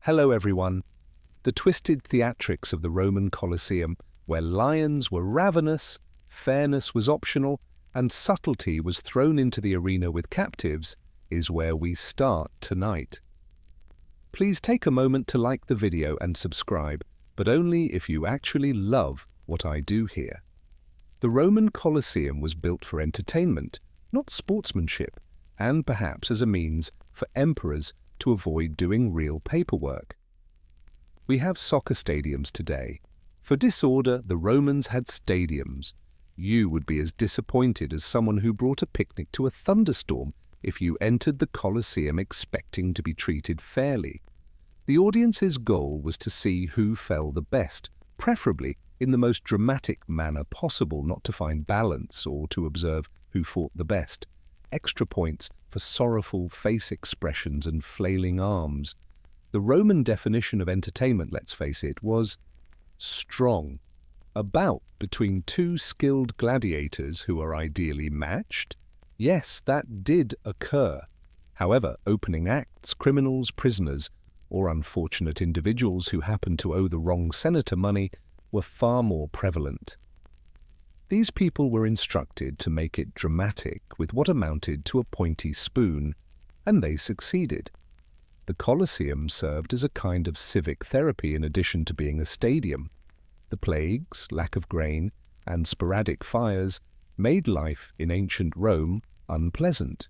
Hello everyone. The twisted theatrics of the Roman Colosseum, where lions were ravenous, fairness was optional, and subtlety was thrown into the arena with captives, is where we start tonight. Please take a moment to like the video and subscribe, but only if you actually love what I do here. The Roman Colosseum was built for entertainment, not sportsmanship, and perhaps as a means for emperors to avoid doing real paperwork. We have soccer stadiums today. For disorder, the Romans had stadiums. You would be as disappointed as someone who brought a picnic to a thunderstorm if you entered the Colosseum expecting to be treated fairly. The audience's goal was to see who fell the best, preferably in the most dramatic manner possible, not to find balance or to observe who fought the best. Extra points for sorrowful face expressions and flailing arms. The Roman definition of entertainment, let's face it, was strong. A bout between two skilled gladiators who are ideally matched? Yes, that did occur. However, opening acts, criminals, prisoners, or unfortunate individuals who happened to owe the wrong senator money were far more prevalent. These people were instructed to make it dramatic with what amounted to a pointy spoon, and they succeeded. The Colosseum served as a kind of civic therapy in addition to being a stadium. The plagues, lack of grain, and sporadic fires made life in ancient Rome unpleasant.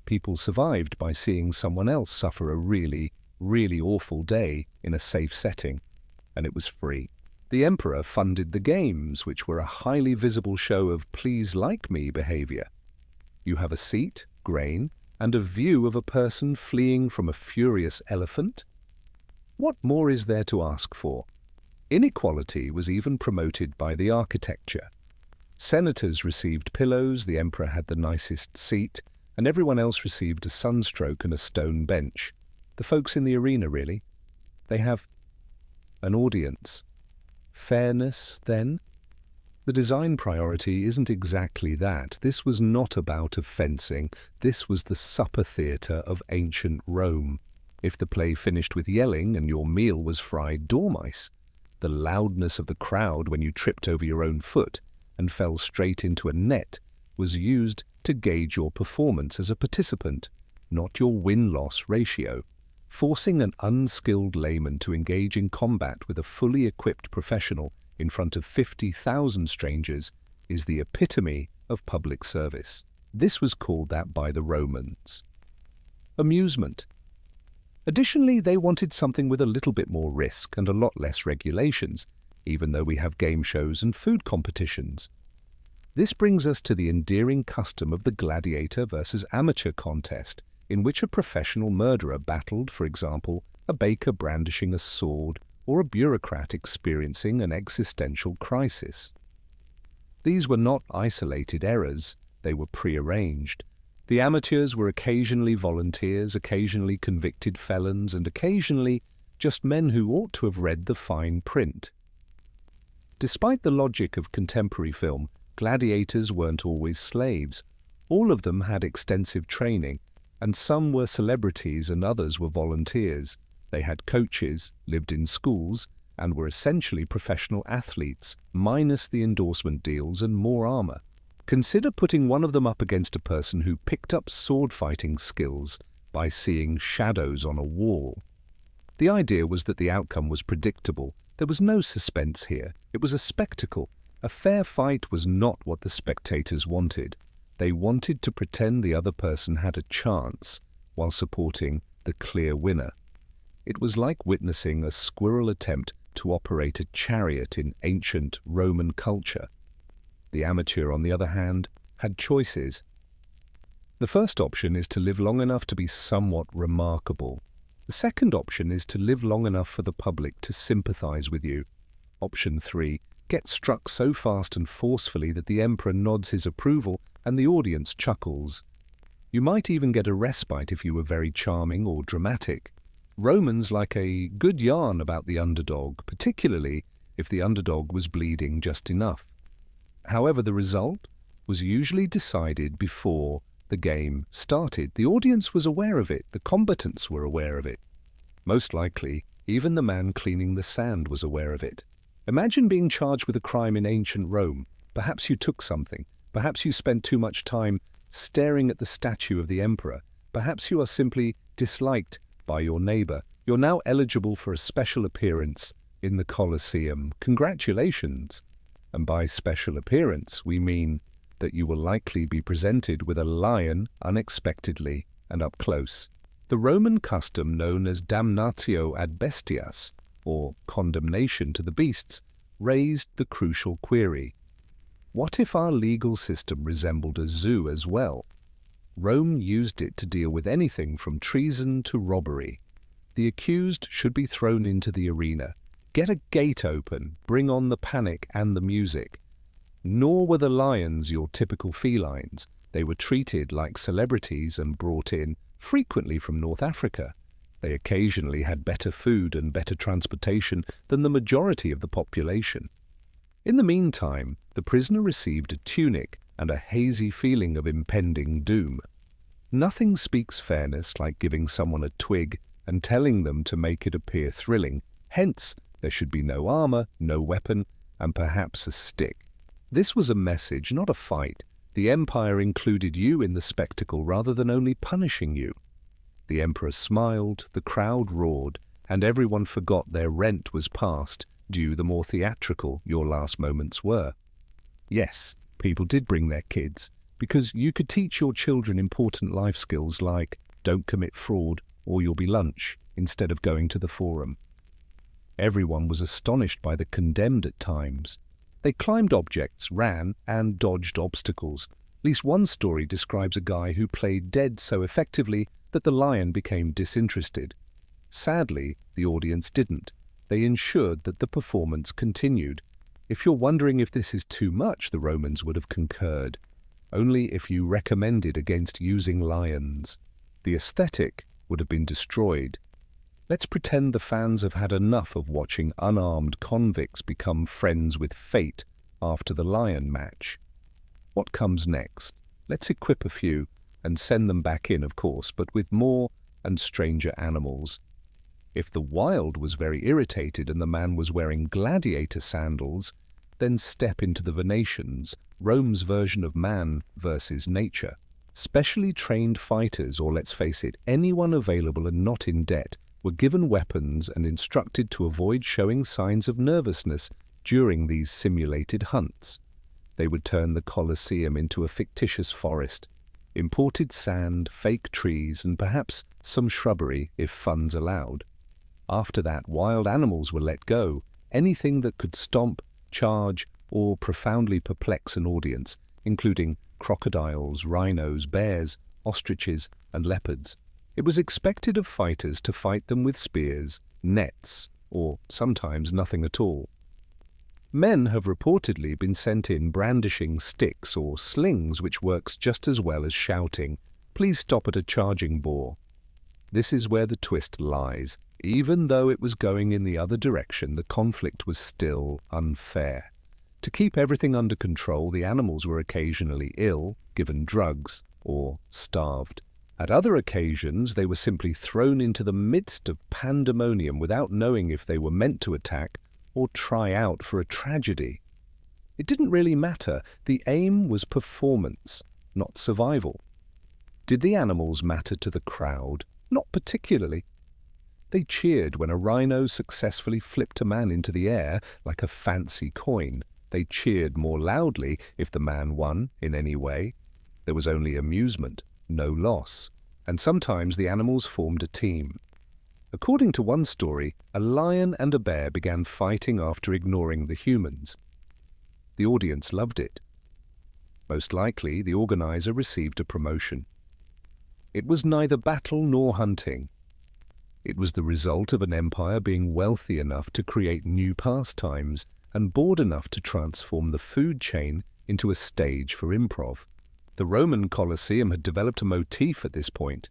People survived by seeing someone else suffer a really, really awful day in a safe setting, and it was free. The emperor funded the games, which were a highly visible show of please-like-me behavior. You have a seat, grain, and a view of a person fleeing from a furious elephant? What more is there to ask for? Inequality was even promoted by the architecture. Senators received pillows, the emperor had the nicest seat, and everyone else received a sunstroke and a stone bench. The folks in the arena, really. They have an audience. Fairness, then? The design priority isn't exactly that. This was not about a fencing. This was the supper theatre of ancient Rome. If the play finished with yelling and your meal was fried dormice, the loudness of the crowd when you tripped over your own foot and fell straight into a net was used to gauge your performance as a participant, not your win-loss ratio. Forcing an unskilled layman to engage in combat with a fully equipped professional in front of 50,000 strangers is the epitome of public service. This was called that by the Romans. Amusement. Additionally, they wanted something with a little bit more risk and a lot less regulations, even though we have game shows and food competitions. This brings us to the endearing custom of the gladiator versus amateur contest, in which a professional murderer battled, for example, a baker brandishing a sword or a bureaucrat experiencing an existential crisis. These were not isolated errors, they were prearranged. The amateurs were occasionally volunteers, occasionally convicted felons, and occasionally just men who ought to have read the fine print. Despite the logic of contemporary film, gladiators weren't always slaves. All of them had extensive training, and some were celebrities and others were volunteers. They had coaches, lived in schools, and were essentially professional athletes, minus the endorsement deals and more armor. Consider putting one of them up against a person who picked up sword-fighting skills by seeing shadows on a wall. The idea was that the outcome was predictable. There was no suspense here. It was a spectacle. A fair fight was not what the spectators wanted. They wanted to pretend the other person had a chance while supporting the clear winner. It was like witnessing a squirrel attempt to operate a chariot in ancient Roman culture. The amateur, on the other hand, had choices. The first option is to live long enough to be somewhat remarkable. The second option is to live long enough for the public to sympathize with you. Option 3, get struck so fast and forcefully that the emperor nods his approval and the audience chuckles. You might even get a respite if you were very charming or dramatic. Romans like a good yarn about the underdog, particularly if the underdog was bleeding just enough. However, the result was usually decided before the game started. The audience was aware of it, the combatants were aware of it. Most likely, even the man cleaning the sand was aware of it. Imagine being charged with a crime in ancient Rome. Perhaps you took something. Perhaps you spent too much time staring at the statue of the emperor. Perhaps you are simply disliked by your neighbor. You're now eligible for a special appearance in the Colosseum. Congratulations! And by special appearance, we mean that you will likely be presented with a lion unexpectedly and up close. The Roman custom known as damnatio ad bestias, or condemnation to the beasts, raised the crucial query: what if our legal system resembled a zoo as well? Rome used it to deal with anything from treason to robbery. The accused should be thrown into the arena. Get a gate open, bring on the panic and the music. Nor were the lions your typical felines. They were treated like celebrities and brought in, frequently from North Africa. They occasionally had better food and better transportation than the majority of the population. In the meantime, the prisoner received a tunic and a hazy feeling of impending doom. Nothing speaks fairness like giving someone a twig and telling them to make it appear thrilling. Hence, there should be no armor, no weapon, and perhaps a stick. This was a message, not a fight. The empire included you in the spectacle rather than only punishing you. The emperor smiled, the crowd roared, and everyone forgot their rent was past, due the more theatrical your last moments were. Yes, people did bring their kids, because you could teach your children important life skills like don't commit fraud or you'll be lunch instead of going to the forum. Everyone was astonished by the condemned at times. They climbed objects, ran, and dodged obstacles. At least one story describes a guy who played dead so effectively that the lion became disinterested. Sadly, the audience didn't. They ensured that the performance continued. If you're wondering if this is too much, the Romans would have concurred. Only if you recommended against using lions. The aesthetic would have been destroyed. Let's pretend the fans have had enough of watching unarmed convicts become friends with fate after the lion match. What comes next? Let's equip a few and send them back in, of course, but with more and stranger animals. If the wild was very irritated and the man was wearing gladiator sandals, then step into the Venetians, Rome's version of man versus nature. Specially trained fighters, or let's face it, anyone available and not in debt, were given weapons and instructed to avoid showing signs of nervousness during these simulated hunts. They would turn the Colosseum into a fictitious forest, imported sand, fake trees, and perhaps some shrubbery if funds allowed. After that, wild animals were let go, anything that could stomp, charge, or profoundly perplex an audience, including crocodiles, rhinos, bears, ostriches, and leopards. It was expected of fighters to fight them with spears, nets, or sometimes nothing at all. Men have reportedly been sent in brandishing sticks or slings, which works just as well as shouting, "Please stop at a charging boar." This is where the twist lies. Even though it was going in the other direction, the conflict was still unfair. To keep everything under control, the animals were occasionally ill, given drugs, or starved. At other occasions, they were simply thrown into the midst of pandemonium without knowing if they were meant to attack or try out for a tragedy. It didn't really matter. The aim was performance, not survival. Did the animals matter to the crowd? Not particularly. They cheered when a rhino successfully flipped a man into the air like a fancy coin. They cheered more loudly if the man won in any way. There was only amusement, no loss, and sometimes the animals formed a team. According to one story, a lion and a bear began fighting after ignoring the humans. The audience loved it. Most likely, the organizer received a promotion. It was neither battle nor hunting. It was the result of an empire being wealthy enough to create new pastimes and bored enough to transform the food chain into a stage for improv. The Roman Colosseum had developed a motif at this point.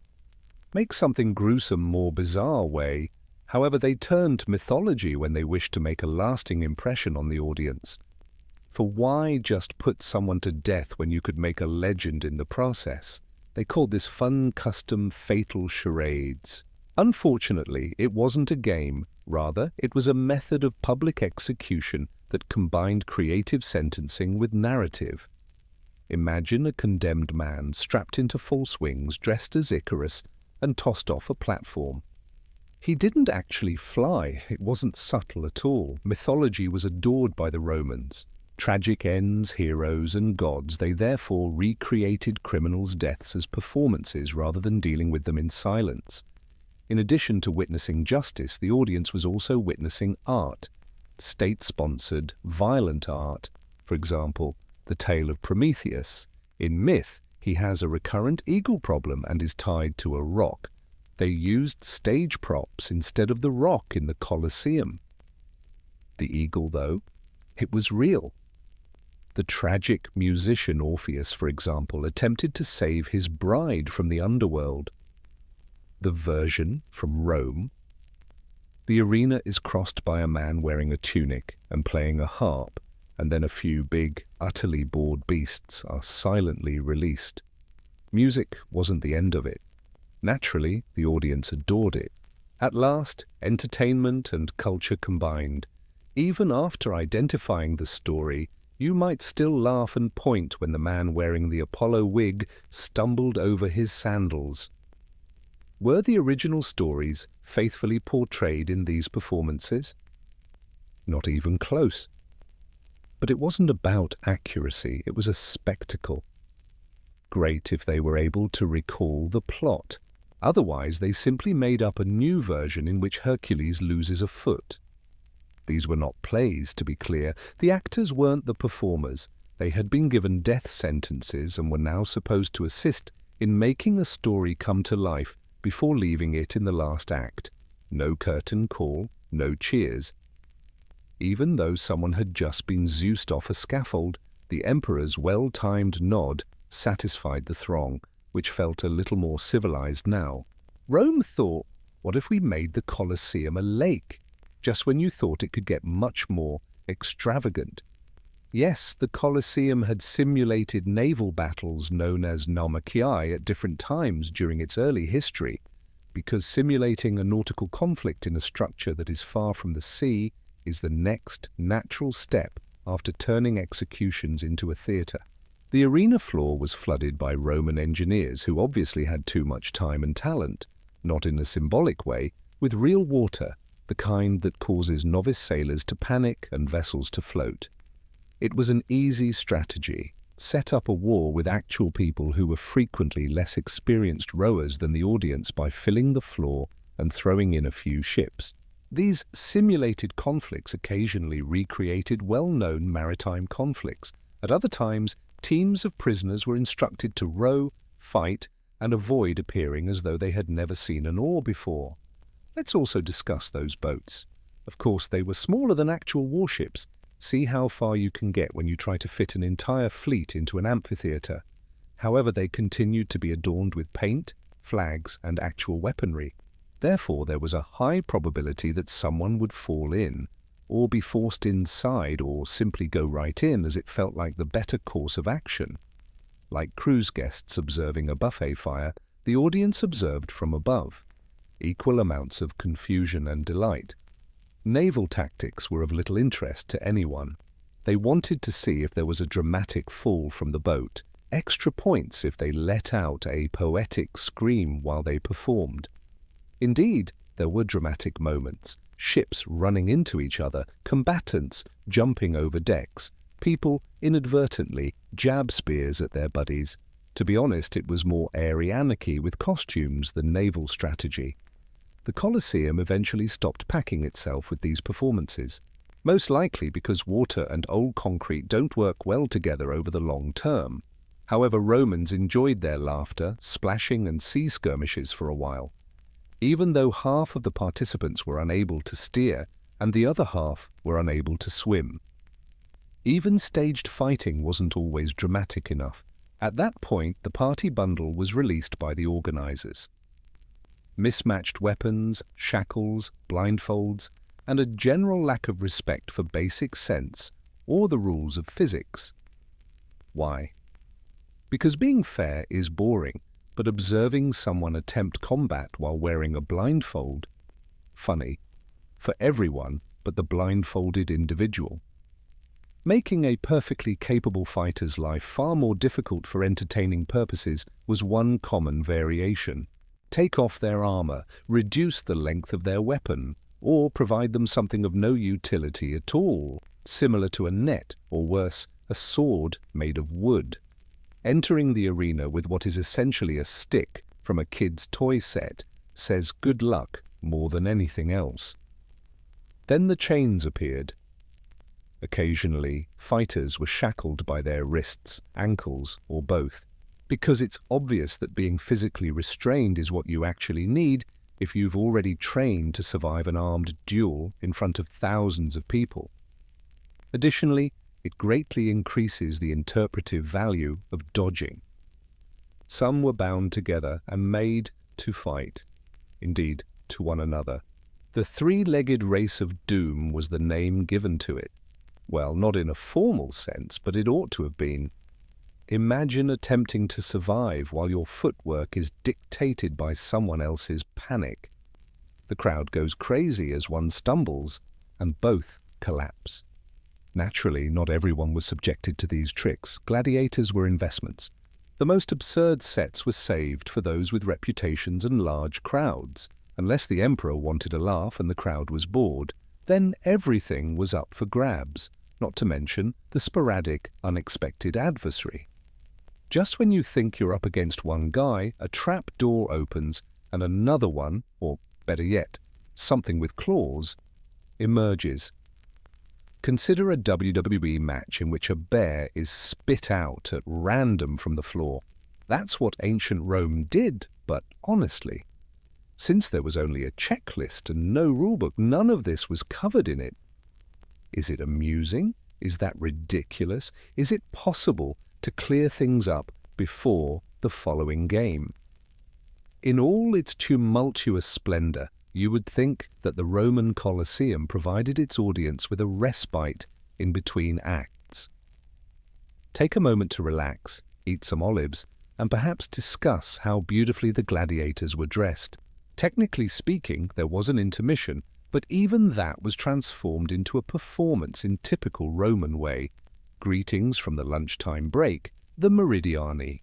Make something gruesome more bizarre way. However, they turned to mythology when they wished to make a lasting impression on the audience. For why just put someone to death when you could make a legend in the process? They called this fun, custom, fatal charades. Unfortunately, it wasn't a game. Rather, it was a method of public execution that combined creative sentencing with narrative. Imagine a condemned man strapped into false wings, dressed as Icarus, and tossed off a platform. He didn't actually fly. It wasn't subtle at all. Mythology was adored by the Romans. Tragic ends, heroes, and gods, they therefore recreated criminals' deaths as performances rather than dealing with them in silence. In addition to witnessing justice, the audience was also witnessing art, state-sponsored, violent art. For example, the tale of Prometheus. In myth, he has a recurrent eagle problem and is tied to a rock. They used stage props instead of the rock in the Colosseum. The eagle, though, it was real. The tragic musician Orpheus, for example, attempted to save his bride from the underworld. The version from Rome. The arena is crossed by a man wearing a tunic and playing a harp, and then a few big, utterly bored beasts are silently released. Music wasn't the end of it. Naturally, the audience adored it. At last, entertainment and culture combined. Even after identifying the story, you might still laugh and point when the man wearing the Apollo wig stumbled over his sandals. Were the original stories faithfully portrayed in these performances? Not even close. But it wasn't about accuracy, it was a spectacle. Great if they were able to recall the plot. Otherwise, they simply made up a new version in which Hercules loses a foot. These were not plays, to be clear. The actors weren't the performers. They had been given death sentences and were now supposed to assist in making a story come to life before leaving it in the last act. No curtain call, no cheers. Even though someone had just been Zeused off a scaffold, the emperor's well-timed nod satisfied the throng, which felt a little more civilized now. Rome thought, what if we made the Colosseum a lake, just when you thought it could get much more extravagant? Yes, the Colosseum had simulated naval battles known as naumachii at different times during its early history, because simulating a nautical conflict in a structure that is far from the sea is the next natural step after turning executions into a theatre. The arena floor was flooded by Roman engineers who obviously had too much time and talent, not in a symbolic way, with real water, the kind that causes novice sailors to panic and vessels to float. It was an easy strategy. Set up a war with actual people who were frequently less experienced rowers than the audience by filling the floor and throwing in a few ships. These simulated conflicts occasionally recreated well-known maritime conflicts. At other times, teams of prisoners were instructed to row, fight, and avoid appearing as though they had never seen an oar before. Let's also discuss those boats. Of course, they were smaller than actual warships. See how far you can get when you try to fit an entire fleet into an amphitheatre. However, they continued to be adorned with paint, flags, and actual weaponry. Therefore, there was a high probability that someone would fall in, or be forced inside, or simply go right in as it felt like the better course of action. Like cruise guests observing a buffet fire, the audience observed from above. Equal amounts of confusion and delight. Naval tactics were of little interest to anyone. They wanted to see if there was a dramatic fall from the boat, extra points if they let out a poetic scream while they performed. Indeed, there were dramatic moments, ships running into each other, combatants jumping over decks, people inadvertently jab spears at their buddies. To be honest, it was more airy anarchy with costumes than naval strategy. The Colosseum eventually stopped packing itself with these performances, most likely because water and old concrete don't work well together over the long term. However, Romans enjoyed their laughter, splashing and sea skirmishes for a while. Even though half of the participants were unable to steer and the other half were unable to swim. Even staged fighting wasn't always dramatic enough. At that point, the party bundle was released by the organizers. Mismatched weapons, shackles, blindfolds, and a general lack of respect for basic sense or the rules of physics. Why? Because being fair is boring. but observing someone attempt combat while wearing a blindfold, funny, for everyone but the blindfolded individual. Making a perfectly capable fighter's life far more difficult for entertaining purposes was one common variation. Take off their armor, reduce the length of their weapon, or provide them something of no utility at all, similar to a net, or worse, a sword made of wood. Entering the arena with what is essentially a stick from a kid's toy set says good luck more than anything else. Then the chains appeared. Occasionally, fighters were shackled by their wrists, ankles, or both, because it's obvious that being physically restrained is what you actually need if you've already trained to survive an armed duel in front of thousands of people. Additionally, it greatly increases the interpretive value of dodging. Some were bound together and made to fight, indeed, to one another. The three-legged race of doom was the name given to it. Well, not in a formal sense, but it ought to have been. Imagine attempting to survive while your footwork is dictated by someone else's panic. The crowd goes crazy as one stumbles, and both collapse. Naturally, not everyone was subjected to these tricks. Gladiators were investments. The most absurd sets were saved for those with reputations and large crowds. Unless the emperor wanted a laugh and the crowd was bored, then everything was up for grabs, not to mention the sporadic, unexpected adversary. Just when you think you're up against one guy, a trap door opens and another one, or better yet, something with claws, emerges. Consider a WWE match in which a bear is spit out at random from the floor. That's what ancient Rome did, but honestly, since there was only a checklist and no rulebook, none of this was covered in it. Is it amusing? Is that ridiculous? Is it possible to clear things up before the following game? In all its tumultuous splendor, you would think that the Roman Colosseum provided its audience with a respite in between acts. Take a moment to relax, eat some olives, and perhaps discuss how beautifully the gladiators were dressed. Technically speaking, there was an intermission, but even that was transformed into a performance in typical Roman way. Greetings from the lunchtime break, the meridiani.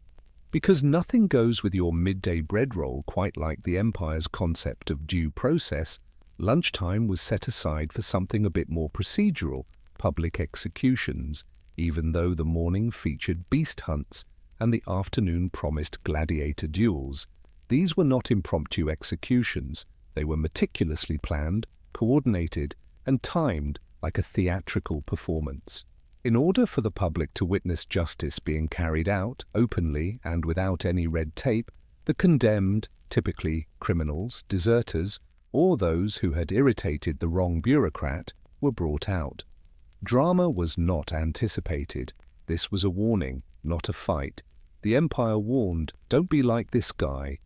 Because nothing goes with your midday bread roll quite like the empire's concept of due process, lunchtime was set aside for something a bit more procedural, public executions, even though the morning featured beast hunts and the afternoon promised gladiator duels. These were not impromptu executions. They were meticulously planned, coordinated, and timed like a theatrical performance. In order for the public to witness justice being carried out openly and without any red tape, the condemned, typically criminals, deserters, or those who had irritated the wrong bureaucrat, were brought out. Drama was not anticipated. This was a warning, not a fight. The empire warned, don't be like this guy.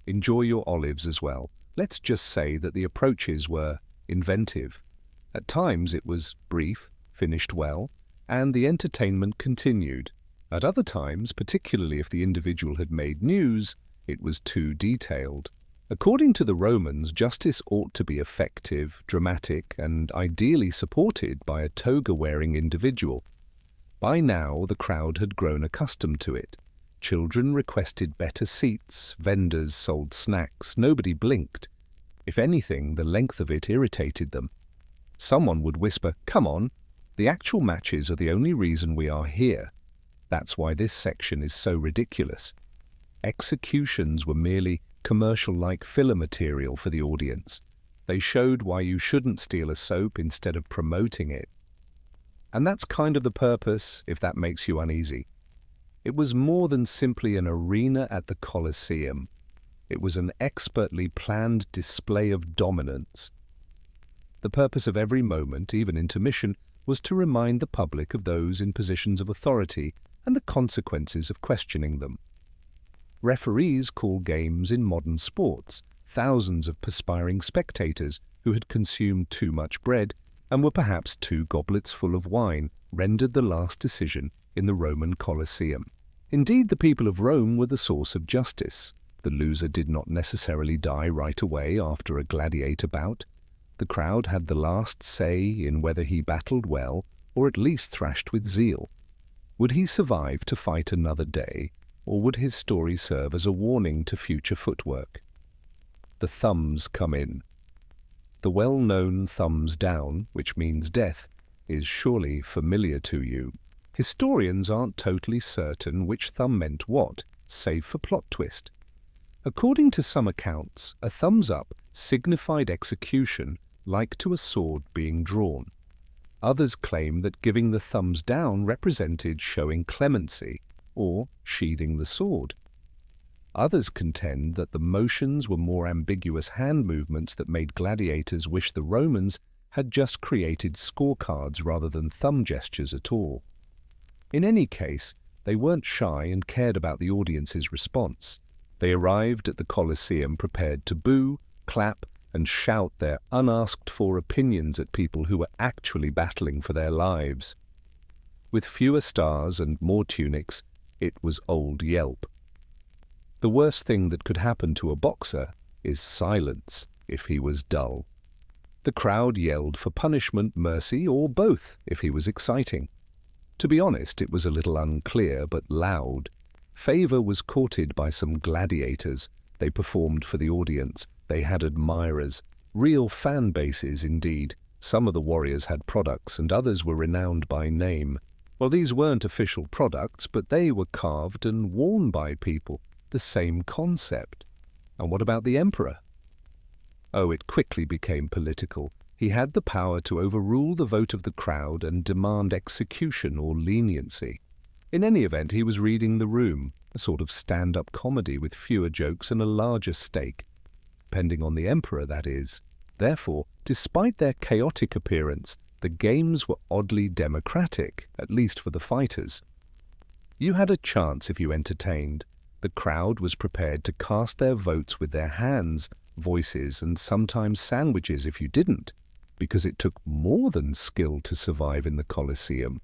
Enjoy your olives as well. Let's just say that the approaches were inventive. At times it was brief, finished well, and the entertainment continued. At other times, particularly if the individual had made news, it was too detailed. According to the Romans, justice ought to be effective, dramatic, and ideally supported by a toga-wearing individual. By now, the crowd had grown accustomed to it. Children requested better seats, vendors sold snacks, nobody blinked. If anything, the length of it irritated them. Someone would whisper, "Come on, the actual matches are the only reason we are here." That's why this section is so ridiculous. Executions were merely commercial-like filler material for the audience. They showed why you shouldn't steal a soap instead of promoting it. And that's kind of the purpose, if that makes you uneasy. It was more than simply an arena at the Colosseum. It was an expertly planned display of dominance. The purpose of every moment, even intermission, was to remind the public of those in positions of authority and the consequences of questioning them. Referees call games in modern sports. Thousands of perspiring spectators who had consumed too much bread and were perhaps 2 goblets full of wine rendered the last decision in the Roman Colosseum. Indeed, the people of Rome were the source of justice. The loser did not necessarily die right away after a gladiator bout. The crowd had the last say in whether he battled well or at least thrashed with zeal. Would he survive to fight another day, or would his story serve as a warning to future footwork? The thumbs come in. The well-known thumbs down, which means death, is surely familiar to you. Historians aren't totally certain which thumb meant what, save for plot twist. According to some accounts, a thumbs up signified execution, like to a sword being drawn. Others claim that giving the thumbs down represented showing clemency, or sheathing the sword. Others contend that the motions were more ambiguous hand movements that made gladiators wish the Romans had just created scorecards rather than thumb gestures at all. In any case, they weren't shy and cared about the audience's response. They arrived at the Colosseum prepared to boo, clap, and shout their unasked-for opinions at people who were actually battling for their lives. With fewer stars and more tunics, it was old Yelp. The worst thing that could happen to a boxer is silence if he was dull. The crowd yelled for punishment, mercy, or both if he was exciting. To be honest, it was a little unclear, but loud. Favor was courted by some gladiators. They performed for the audience. They had admirers, real fan bases indeed. Some of the warriors had products and others were renowned by name. Well, these weren't official products, but they were carved and worn by people. The same concept. And what about the emperor? Oh, it quickly became political. He had the power to overrule the vote of the crowd and demand execution or leniency. In any event, he was reading the room, a sort of stand-up comedy with fewer jokes and a larger stake. Depending on the emperor, that is. Therefore, despite their chaotic appearance, the games were oddly democratic, at least for the fighters. You had a chance if you entertained. The crowd was prepared to cast their votes with their hands, voices, and sometimes sandwiches if you didn't, because it took more than skill to survive in the Colosseum.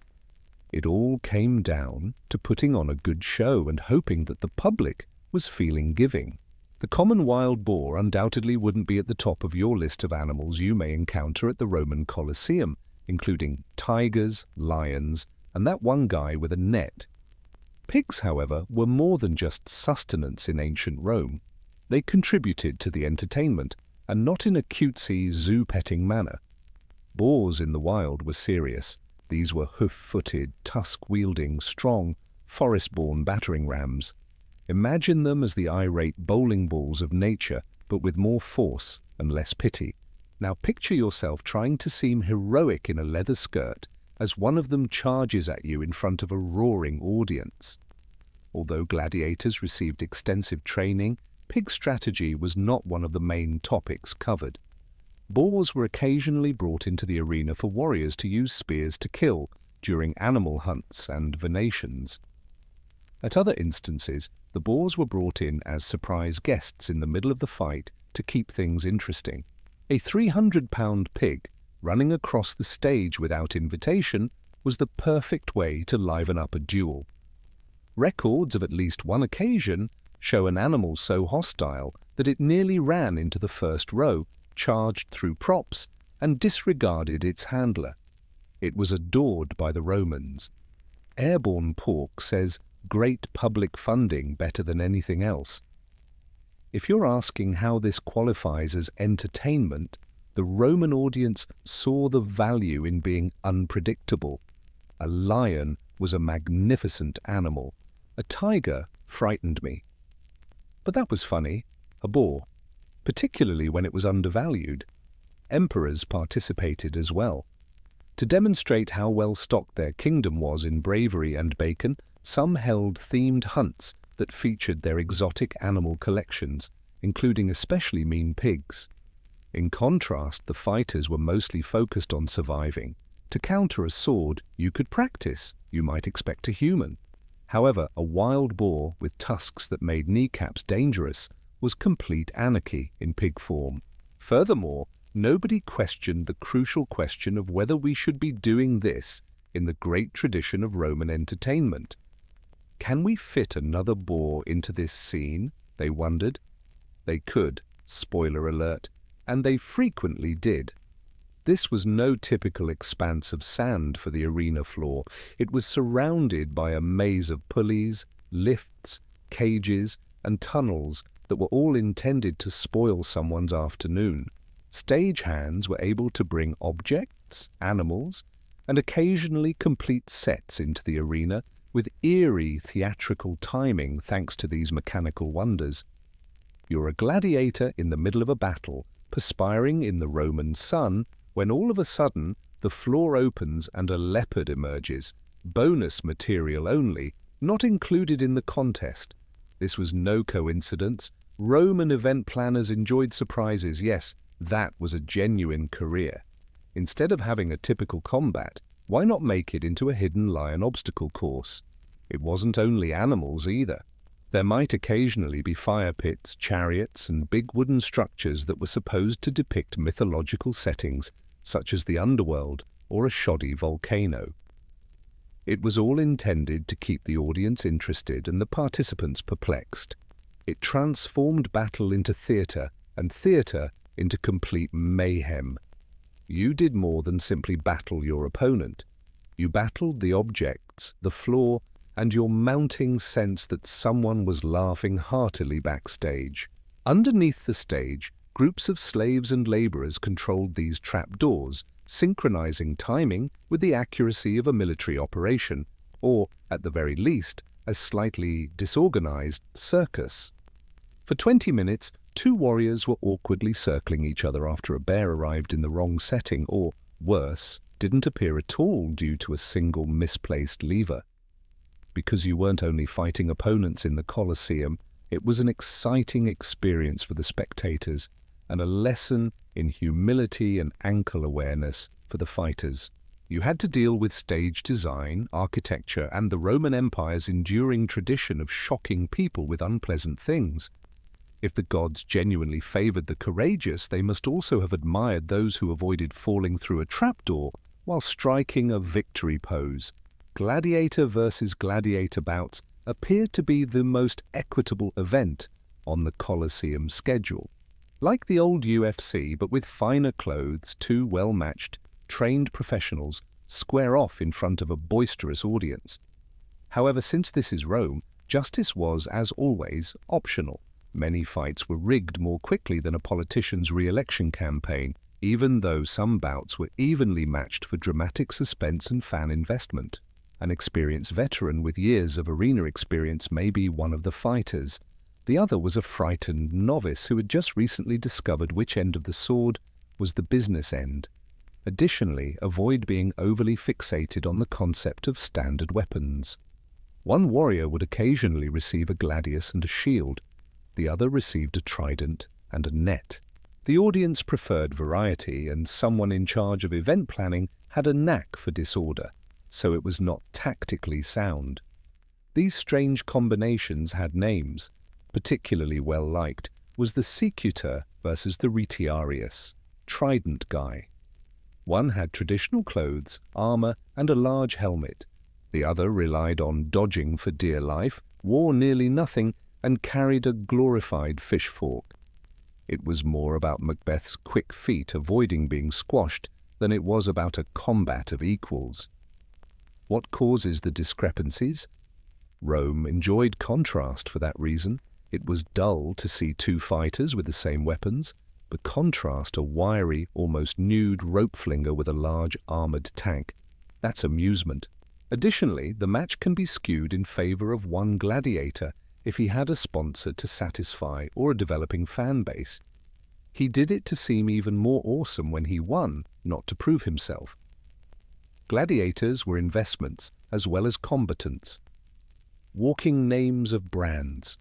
It all came down to putting on a good show and hoping that the public was feeling giving. The common wild boar undoubtedly wouldn't be at the top of your list of animals you may encounter at the Roman Colosseum, including tigers, lions, and that one guy with a net. Pigs, however, were more than just sustenance in ancient Rome. They contributed to the entertainment, and not in a cutesy, zoo-petting manner. Boars in the wild were serious. These were hoof-footed, tusk-wielding, strong, forest-born battering rams. Imagine them as the irate bowling balls of nature, but with more force and less pity. Now picture yourself trying to seem heroic in a leather skirt as one of them charges at you in front of a roaring audience. Although gladiators received extensive training, pig strategy was not one of the main topics covered. Boars were occasionally brought into the arena for warriors to use spears to kill during animal hunts and venations. At other instances, the boars were brought in as surprise guests in the middle of the fight to keep things interesting. A 300-pound pig running across the stage without invitation was the perfect way to liven up a duel. Records of at least one occasion show an animal so hostile that it nearly ran into the first row, charged through props, and disregarded its handler. It was adored by the Romans. Airborne Pork says, "Great public funding better than anything else." If you're asking how this qualifies as entertainment, the Roman audience saw the value in being unpredictable. A lion was a magnificent animal. A tiger frightened me. But that was funny. A boar. Particularly when it was undervalued. Emperors participated as well. To demonstrate how well stocked their kingdom was in bravery and bacon, some held themed hunts that featured their exotic animal collections, including especially mean pigs. In contrast, the fighters were mostly focused on surviving. To counter a sword, you could practice. You might expect a human. However, a wild boar with tusks that made kneecaps dangerous was complete anarchy in pig form. Furthermore, nobody questioned the crucial question of whether we should be doing this in the great tradition of Roman entertainment. Can we fit another boar into this scene? They wondered. They could, spoiler alert, and they frequently did. This was no typical expanse of sand for the arena floor. It was surrounded by a maze of pulleys, lifts, cages, and tunnels that were all intended to spoil someone's afternoon. Stagehands were able to bring objects, animals, and occasionally complete sets into the arena with eerie theatrical timing thanks to these mechanical wonders. You're a gladiator in the middle of a battle, perspiring in the Roman sun, when all of a sudden the floor opens and a leopard emerges, bonus material only, not included in the contest. This was no coincidence. Roman event planners enjoyed surprises. Yes, that was a genuine career. Instead of having a typical combat, why not make it into a hidden lion obstacle course? It wasn't only animals either. There might occasionally be fire pits, chariots, and big wooden structures that were supposed to depict mythological settings, such as the underworld or a shoddy volcano. It was all intended to keep the audience interested and the participants perplexed. It transformed battle into theatre, and theatre into complete mayhem. You did more than simply battle your opponent. You battled the objects, the floor, and your mounting sense that someone was laughing heartily backstage. Underneath the stage, groups of slaves and laborers controlled these trapdoors, synchronizing timing with the accuracy of a military operation, or, at the very least, a slightly disorganized circus. For 20 minutes, two warriors were awkwardly circling each other after a bear arrived in the wrong setting or, worse, didn't appear at all due to a single misplaced lever. Because you weren't only fighting opponents in the Colosseum, it was an exciting experience for the spectators and a lesson in humility and ankle awareness for the fighters. You had to deal with stage design, architecture, and the Roman Empire's enduring tradition of shocking people with unpleasant things. If the gods genuinely favored the courageous, they must also have admired those who avoided falling through a trapdoor while striking a victory pose. Gladiator versus gladiator bouts appeared to be the most equitable event on the Colosseum schedule. Like the old UFC, but with finer clothes, two well-matched, trained professionals square off in front of a boisterous audience. However, since this is Rome, justice was, as always, optional. Many fights were rigged more quickly than a politician's re-election campaign, even though some bouts were evenly matched for dramatic suspense and fan investment. An experienced veteran with years of arena experience may be one of the fighters. The other was a frightened novice who had just recently discovered which end of the sword was the business end. Additionally, avoid being overly fixated on the concept of standard weapons. One warrior would occasionally receive a gladius and a shield. The other received a trident and a net. The audience preferred variety, and someone in charge of event planning had a knack for disorder, so it was not tactically sound. These strange combinations had names. Particularly well-liked was the Secutor versus the Retiarius, trident guy. One had traditional clothes, armor, and a large helmet. The other relied on dodging for dear life, wore nearly nothing, and carried a glorified fish fork. It was more about Macbeth's quick feet avoiding being squashed than it was about a combat of equals. What causes the discrepancies? Rome enjoyed contrast for that reason. It was dull to see two fighters with the same weapons, but contrast a wiry, almost nude rope flinger with a large armored tank. That's amusement. Additionally, the match can be skewed in favor of one gladiator if he had a sponsor to satisfy or a developing fan base. He did it to seem even more awesome when he won, not to prove himself. Gladiators were investments as well as combatants, walking names of brands.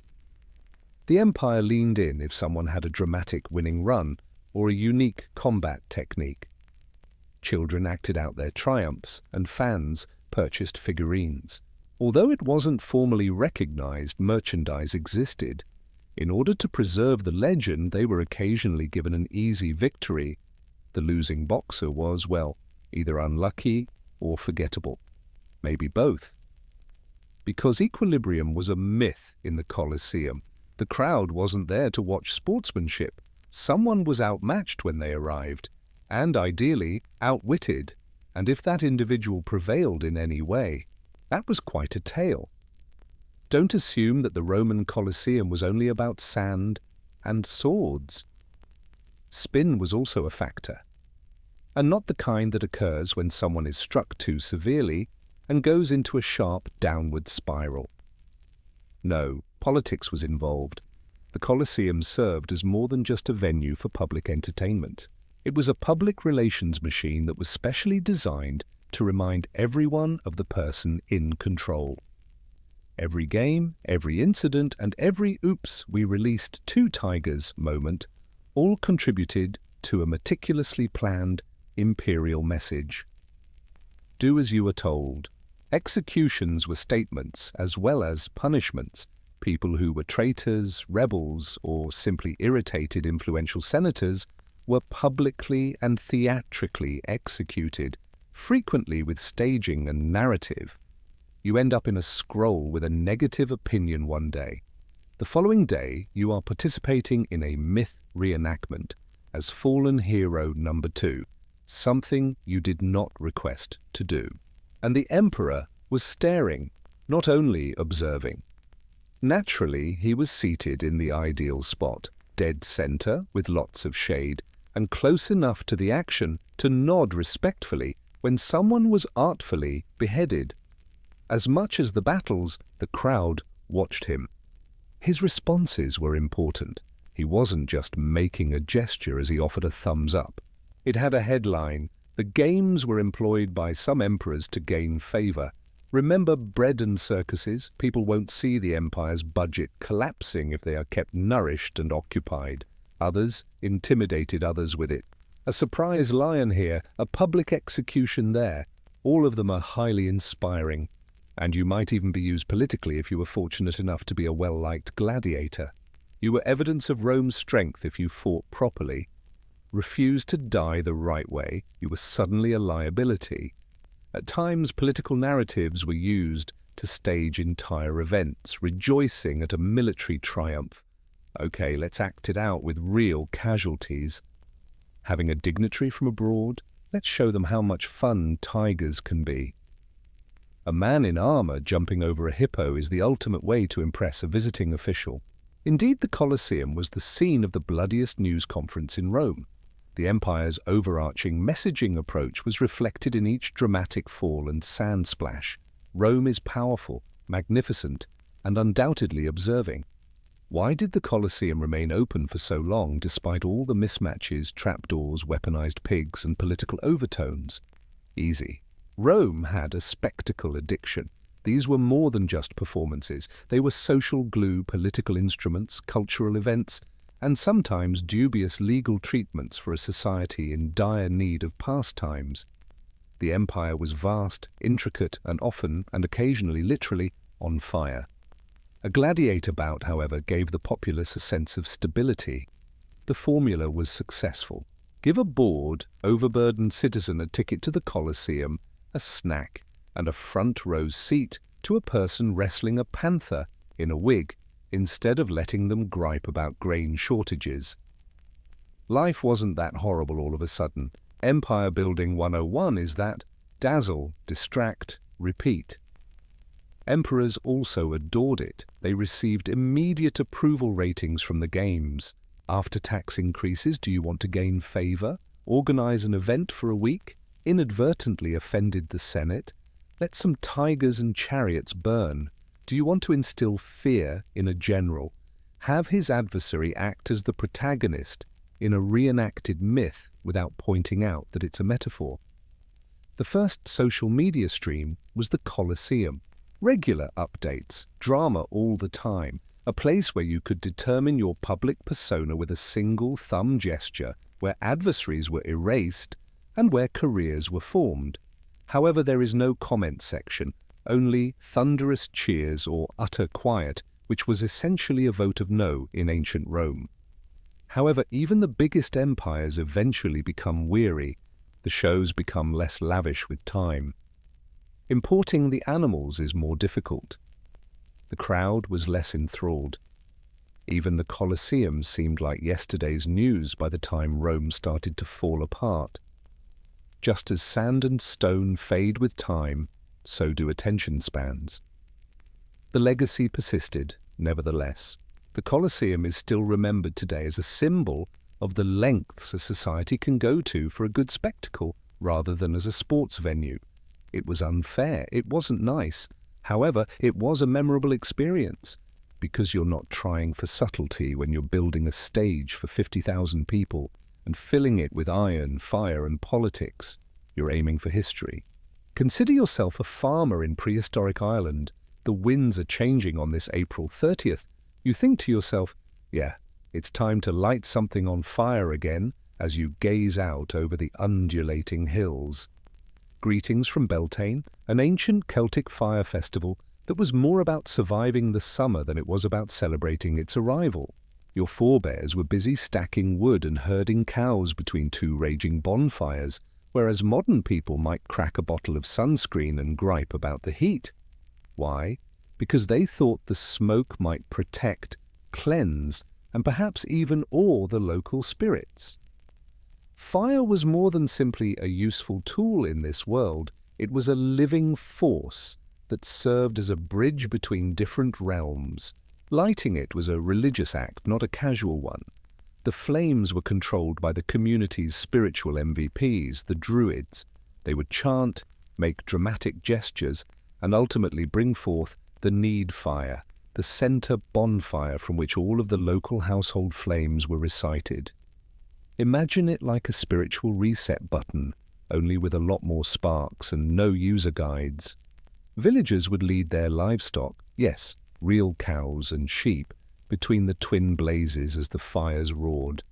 The Empire leaned in if someone had a dramatic winning run or a unique combat technique. Children acted out their triumphs, and fans purchased figurines. Although it wasn't formally recognized, merchandise existed. In order to preserve the legend, they were occasionally given an easy victory. The losing boxer was, well, either unlucky or forgettable. Maybe both. Because equilibrium was a myth in the Colosseum, The crowd wasn't there to watch sportsmanship. Someone was outmatched when they arrived, and ideally outwitted, and if that individual prevailed in any way, that was quite a tale. Don't assume that the Roman Colosseum was only about sand and swords. Spin was also a factor, and not the kind that occurs when someone is struck too severely and goes into a sharp downward spiral. No, politics was involved. The Colosseum served as more than just a venue for public entertainment. It was a public relations machine that was specially designed to remind everyone of the person in control. Every game, every incident, and every "oops, we released 2 tigers" moment all contributed to a meticulously planned imperial message. Do as you are told. Executions were statements as well as punishments. People who were traitors, rebels, or simply irritated influential senators were publicly and theatrically executed, frequently with staging and narrative. You end up in a scroll with a negative opinion one day. The following day, you are participating in a myth reenactment as fallen hero number 2, something you did not request to do. And the emperor was staring, not only observing. Naturally, he was seated in the ideal spot, dead center with lots of shade, and close enough to the action to nod respectfully when someone was artfully beheaded. As much as the battles, the crowd watched him. His responses were important. He wasn't just making a gesture as he offered a thumbs up. It had a headline. The games were employed by some emperors to gain favor. Remember bread and circuses? People won't see the empire's budget collapsing if they are kept nourished and occupied. Others intimidated others with it. A surprise lion here, a public execution there. All of them are highly inspiring. And you might even be used politically if you were fortunate enough to be a well-liked gladiator. You were evidence of Rome's strength if you fought properly. Refused to die the right way, you were suddenly a liability. At times, political narratives were used to stage entire events, rejoicing at a military triumph. Okay, let's act it out with real casualties. Having a dignitary from abroad, let's show them how much fun tigers can be. A man in armor jumping over a hippo is the ultimate way to impress a visiting official. Indeed, the Colosseum was the scene of the bloodiest news conference in Rome. The empire's overarching messaging approach was reflected in each dramatic fall and sand splash. Rome is powerful, magnificent, and undoubtedly observing. Why did the Colosseum remain open for so long despite all the mismatches, trapdoors, weaponized pigs, and political overtones? Easy. Rome had a spectacle addiction. These were more than just performances. They were social glue, political instruments, cultural events, and sometimes dubious legal treatments for a society in dire need of pastimes. The empire was vast, intricate, and often, and occasionally literally, on fire. A gladiator bout, however, gave the populace a sense of stability. The formula was successful. Give a bored, overburdened citizen a ticket to the Colosseum, a snack, and a front-row seat to a person wrestling a panther in a wig, instead of letting them gripe about grain shortages. Life wasn't that horrible all of a sudden. Empire Building 101 is that: dazzle, distract, repeat. Emperors also adored it. They received immediate approval ratings from the games. After tax increases, do you want to gain favor? Organize an event for a week? Inadvertently offended the Senate? Let some tigers and chariots burn. Do you want to instill fear in a general? Have his adversary act as the protagonist in a reenacted myth without pointing out that it's a metaphor. The first social media stream was the Colosseum. Regular updates, drama all the time, a place where you could determine your public persona with a single thumb gesture, where adversaries were erased and where careers were formed. However, there is no comment section, only thunderous cheers or utter quiet, which was essentially a vote of no in ancient Rome. However, even the biggest empires eventually become weary. The shows become less lavish with time. Importing the animals is more difficult. The crowd was less enthralled. Even the Colosseum seemed like yesterday's news by the time Rome started to fall apart. Just as sand and stone fade with time, so do attention spans. The legacy persisted, nevertheless. The Colosseum is still remembered today as a symbol of the lengths a society can go to for a good spectacle, rather than as a sports venue. It was unfair, it wasn't nice. However, it was a memorable experience, because you're not trying for subtlety when you're building a stage for 50,000 people and filling it with iron, fire, and politics. You're aiming for history. Consider yourself a farmer in prehistoric Ireland. The winds are changing on this April 30th. You think to yourself, yeah, it's time to light something on fire again as you gaze out over the undulating hills. Greetings from Beltane, an ancient Celtic fire festival that was more about surviving the summer than it was about celebrating its arrival. Your forebears were busy stacking wood and herding cows between two raging bonfires, whereas modern people might crack a bottle of sunscreen and gripe about the heat. Why? Because they thought the smoke might protect, cleanse, and perhaps even awe the local spirits. Fire was more than simply a useful tool in this world. It was a living force that served as a bridge between different realms. Lighting it was a religious act, not a casual one. The flames were controlled by the community's spiritual MVPs, the Druids. They would chant, make dramatic gestures, and ultimately bring forth the need fire, the center bonfire from which all of the local household flames were recited. Imagine it like a spiritual reset button, only with a lot more sparks and no user guides. Villagers would lead their livestock, yes, real cows and sheep, between the twin blazes as the fires roared.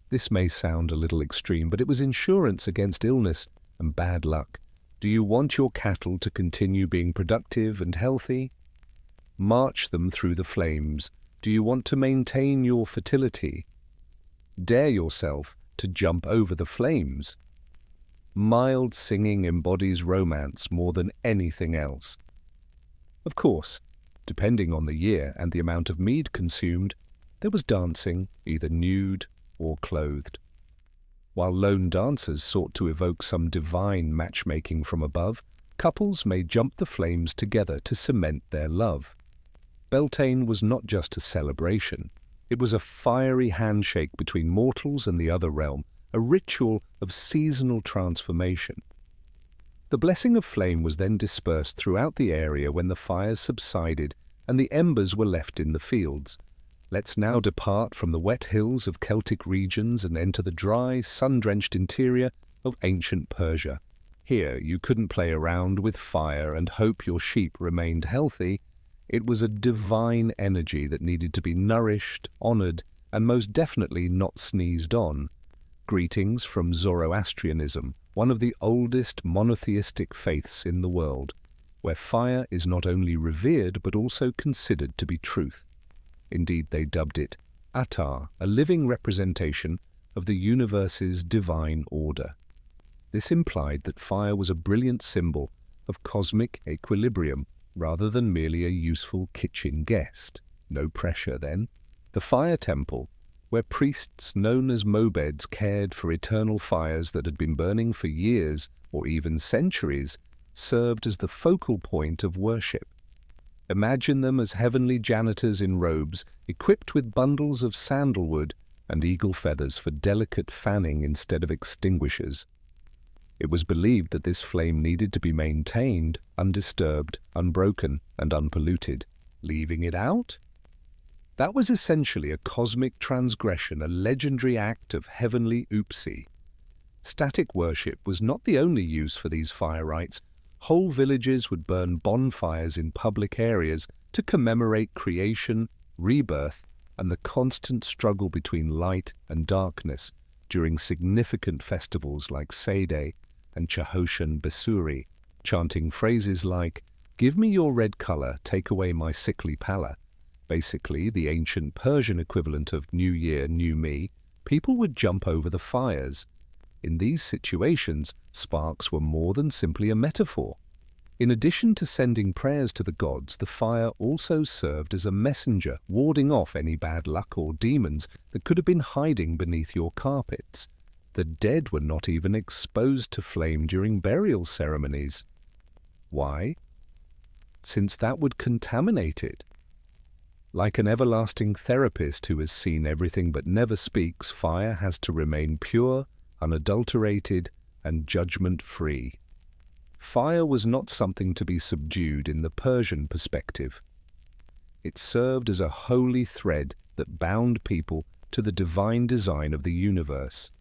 This may sound a little extreme, but it was insurance against illness and bad luck. Do you want your cattle to continue being productive and healthy? March them through the flames. Do you want to maintain your fertility? Dare yourself to jump over the flames. Mild singing embodies romance more than anything else. Of course, depending on the year and the amount of mead consumed, there was dancing, either nude or clothed. While lone dancers sought to evoke some divine matchmaking from above, couples may jump the flames together to cement their love. Beltane was not just a celebration. It was a fiery handshake between mortals and the other realm, a ritual of seasonal transformation. The blessing of flame was then dispersed throughout the area when the fires subsided and the embers were left in the fields. Let's now depart from the wet hills of Celtic regions and enter the dry, sun-drenched interior of ancient Persia. Here you couldn't play around with fire and hope your sheep remained healthy. It was a divine energy that needed to be nourished, honored, and most definitely not sneezed on. Greetings from Zoroastrianism, one of the oldest monotheistic faiths in the world, where fire is not only revered but also considered to be truth. Indeed, they dubbed it Atar, a living representation of the universe's divine order. This implied that fire was a brilliant symbol of cosmic equilibrium, rather than merely a useful kitchen guest. No pressure, then. The fire temple, where priests known as mobeds cared for eternal fires that had been burning for years or even centuries, served as the focal point of worship. Imagine them as heavenly janitors in robes, equipped with bundles of sandalwood and eagle feathers for delicate fanning instead of extinguishers. It was believed that this flame needed to be maintained, undisturbed, unbroken, and unpolluted. Leaving it out? That was essentially a cosmic transgression, a legendary act of heavenly oopsie. Static worship was not the only use for these fire rites. Whole villages would burn bonfires in public areas to commemorate creation, rebirth, and the constant struggle between light and darkness during significant festivals like Sede and Chahoshan Besuri, chanting phrases like, "Give me your red color, take away my sickly pallor." Basically, the ancient Persian equivalent of New Year, New Me. People would jump over the fires. In these situations, sparks were more than simply a metaphor. In addition to sending prayers to the gods, the fire also served as a messenger, warding off any bad luck or demons that could have been hiding beneath your carpets. The dead were not even exposed to flame during burial ceremonies. Why? Since that would contaminate it. Like an everlasting therapist who has seen everything but never speaks, fire has to remain pure, unadulterated, and judgment-free. Fire was not something to be subdued in the Persian perspective. It served as a holy thread that bound people to the divine design of the universe.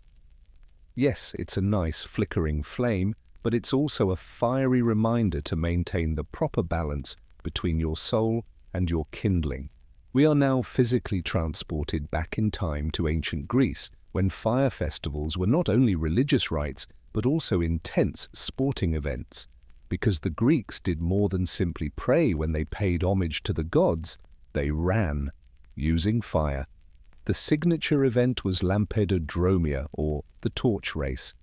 Yes, it's a nice flickering flame, but it's also a fiery reminder to maintain the proper balance between your soul and your kindling. We are now physically transported back in time to ancient Greece, when fire festivals were not only religious rites, but also intense sporting events. Because the Greeks did more than simply pray when they paid homage to the gods, they ran, using fire. The signature event was Lampedodromia, or the torch race.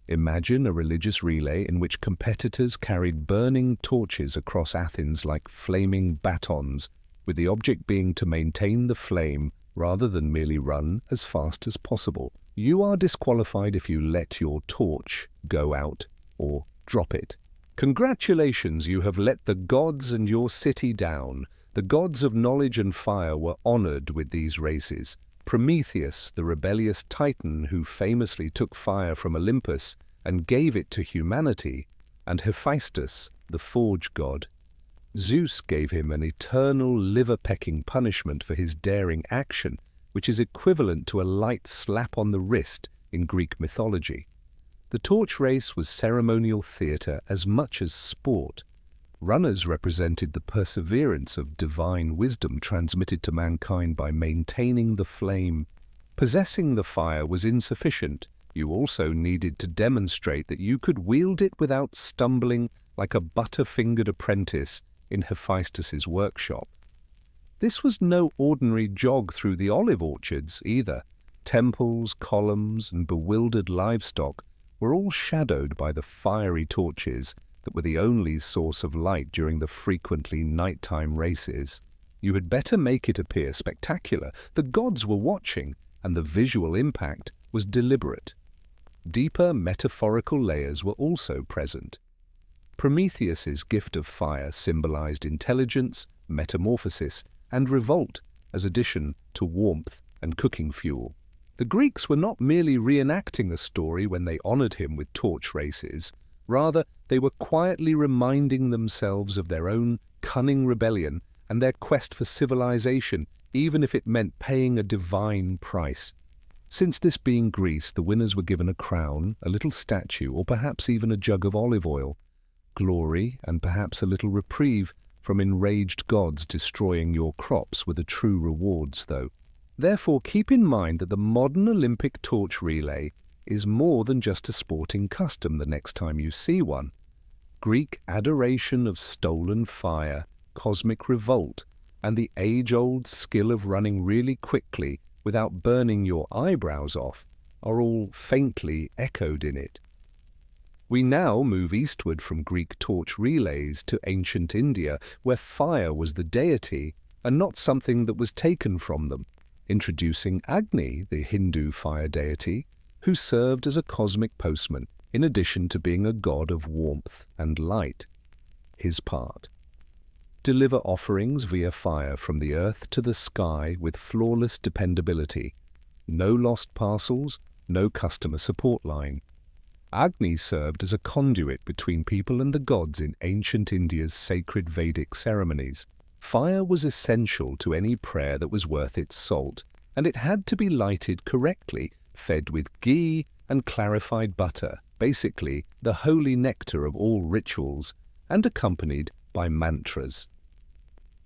Imagine a religious relay in which competitors carried burning torches across Athens like flaming batons, with the object being to maintain the flame rather than merely run as fast as possible. You are disqualified if you let your torch go out or drop it. Congratulations, you have let the gods and your city down. The gods of knowledge and fire were honored with these races. Prometheus, the rebellious titan who famously took fire from Olympus and gave it to humanity, and Hephaestus, the forge god. Zeus gave him an eternal liver-pecking punishment for his daring action, which is equivalent to a light slap on the wrist in Greek mythology. The torch race was ceremonial theatre as much as sport. Runners represented the perseverance of divine wisdom transmitted to mankind by maintaining the flame. Possessing the fire was insufficient. You also needed to demonstrate that you could wield it without stumbling like a butter-fingered apprentice in Hephaestus's workshop. This was no ordinary jog through the olive orchards either. Temples, columns, and bewildered livestock were all shadowed by the fiery torches that were the only source of light during the frequently nighttime races. You had better make it appear spectacular. The gods were watching, and the visual impact was deliberate. Deeper metaphorical layers were also present. Prometheus's gift of fire symbolized intelligence, metamorphosis, and revolt as addition to warmth and cooking fuel. The Greeks were not merely reenacting a story when they honored him with torch races. Rather, they were quietly reminding themselves of their own cunning rebellion and their quest for civilization, even if it meant paying a divine price. Since this being Greece, the winners were given a crown, a little statue, or perhaps even a jug of olive oil. Glory, and perhaps a little reprieve from enraged gods destroying your crops were the true rewards, though. Therefore, keep in mind that the modern Olympic torch relay is more than just a sporting custom the next time you see one. Greek adoration of stolen fire, cosmic revolt, and the age-old skill of running really quickly without burning your eyebrows off are all faintly echoed in it. We now move eastward from Greek torch relays to ancient India, where fire was the deity and not something that was taken from them, introducing Agni, the Hindu fire deity, who served as a cosmic postman in addition to being a god of warmth and light. His part: deliver offerings via fire from the earth to the sky with flawless dependability. No lost parcels, no customer support line. Agni served as a conduit between people and the gods in ancient India's sacred Vedic ceremonies. Fire was essential to any prayer that was worth its salt, and it had to be lighted correctly, fed with ghee and clarified butter, basically the holy nectar of all rituals, and accompanied by mantras.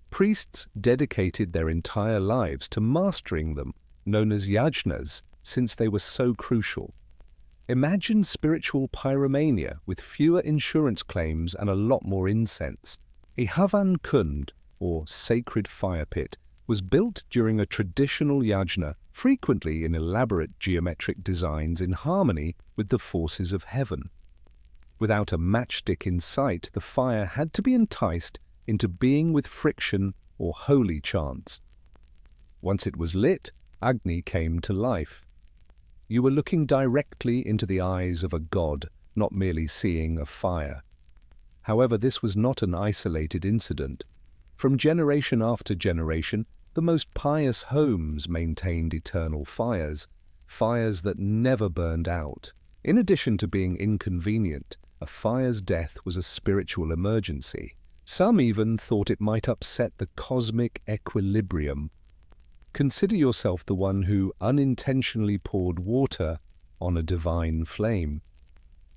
Priests dedicated their entire lives to mastering them, known as yajnas, since they were so crucial. Imagine spiritual pyromania with fewer insurance claims and a lot more incense. A Havan Kund, or sacred fire pit, was built during a traditional yajna, frequently in elaborate geometric designs in harmony with the forces of heaven. Without a matchstick in sight, the fire had to be enticed into being with friction or holy chants. Once it was lit, Agni came to life. You were looking directly into the eyes of a god, not merely seeing a fire. However, this was not an isolated incident. From generation after generation, the most pious homes maintained eternal fires, fires that never burned out. In addition to being inconvenient, a fire's death was a spiritual emergency. Some even thought it might upset the cosmic equilibrium. Consider yourself the one who unintentionally poured water on a divine flame.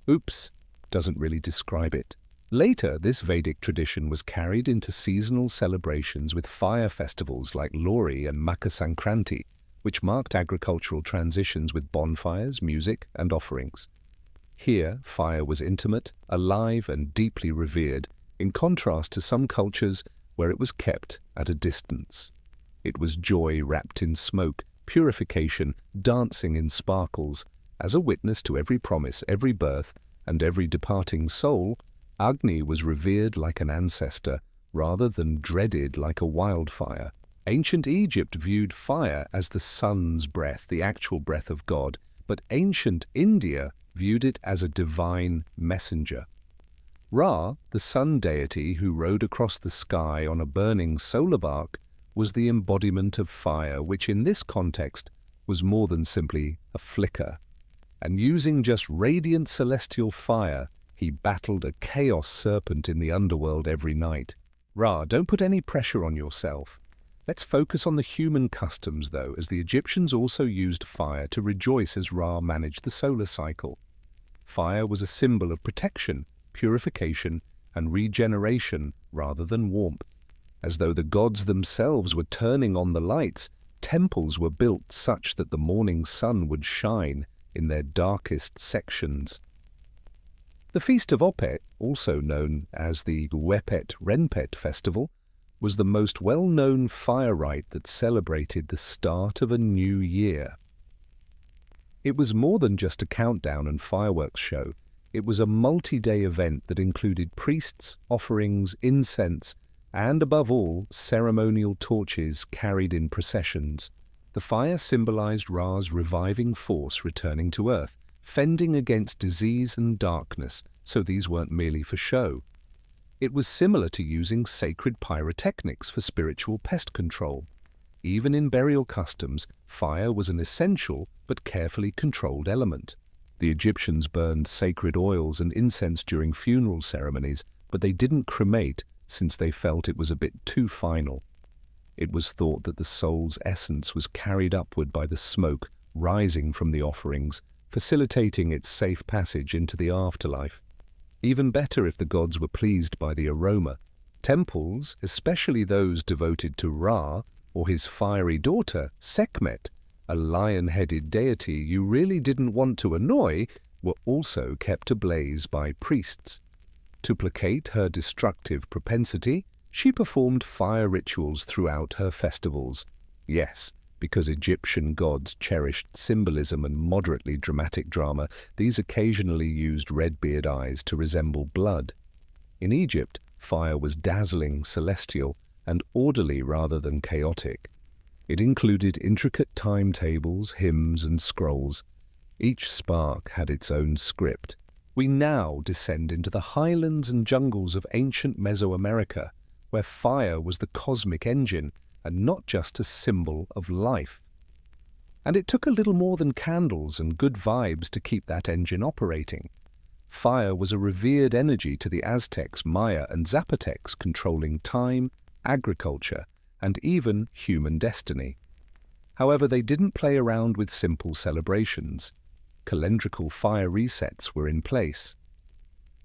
Oops, doesn't really describe it. Later, this Vedic tradition was carried into seasonal celebrations with fire festivals like Lori and Makar Sankranti, which marked agricultural transitions with bonfires, music, and offerings. Here, fire was intimate, alive, and deeply revered, in contrast to some cultures where it was kept at a distance. It was joy wrapped in smoke, purification, dancing in sparkles. As a witness to every promise, every birth, and every departing soul, Agni was revered like an ancestor, rather than dreaded like a wildfire. Ancient Egypt viewed fire as the sun's breath, the actual breath of God, but ancient India viewed it as a divine messenger. Ra, the sun deity who rode across the sky on a burning solar bark, was the embodiment of fire, which in this context was more than simply a flicker. And using just radiant celestial fire, he battled a chaos serpent in the underworld every night. Ra, don't put any pressure on yourself. Let's focus on the human customs, though, as the Egyptians also used fire to rejoice as Ra managed the solar cycle. Fire was a symbol of protection, purification, and regeneration rather than warmth. As though the gods themselves were turning on the lights, temples were built such that the morning sun would shine in their darkest sections. The Feast of Opet, also known as the Wepet Renpet Festival, was the most well-known fire rite that celebrated the start of a new year. It was more than just a countdown and fireworks show. It was a multi-day event that included priests, offerings, incense, and above all, ceremonial torches carried in processions. The fire symbolized Ra's reviving force returning to Earth, fending against disease and darkness, so these weren't merely for show. It was similar to using sacred pyrotechnics for spiritual pest control. Even in burial customs, fire was an essential but carefully controlled element. The Egyptians burned sacred oils and incense during funeral ceremonies, but they didn't cremate since they felt it was a bit too final. It was thought that the soul's essence was carried upward by the smoke rising from the offerings, facilitating its safe passage into the afterlife. Even better if the gods were pleased by the aroma. Temples, especially those devoted to Ra or his fiery daughter, Sekhmet, a lion-headed deity you really didn't want to annoy, were also kept ablaze by priests. To placate her destructive propensity, she performed fire rituals throughout her festivals. Yes, because Egyptian gods cherished symbolism and moderately dramatic drama, these occasionally used red-beard eyes to resemble blood. In Egypt, fire was dazzling, celestial, and orderly rather than chaotic. It included intricate timetables, hymns, and scrolls. Each spark had its own script. We now descend into the highlands and jungles of ancient Mesoamerica, where fire was the cosmic engine and not just a symbol of life. And it took a little more than candles and good vibes to keep that engine operating. Fire was a revered energy to the Aztecs, Maya, and Zapotecs, controlling time, agriculture, and even human destiny. However, they didn't play around with simple celebrations. Calendrical fire resets were in place.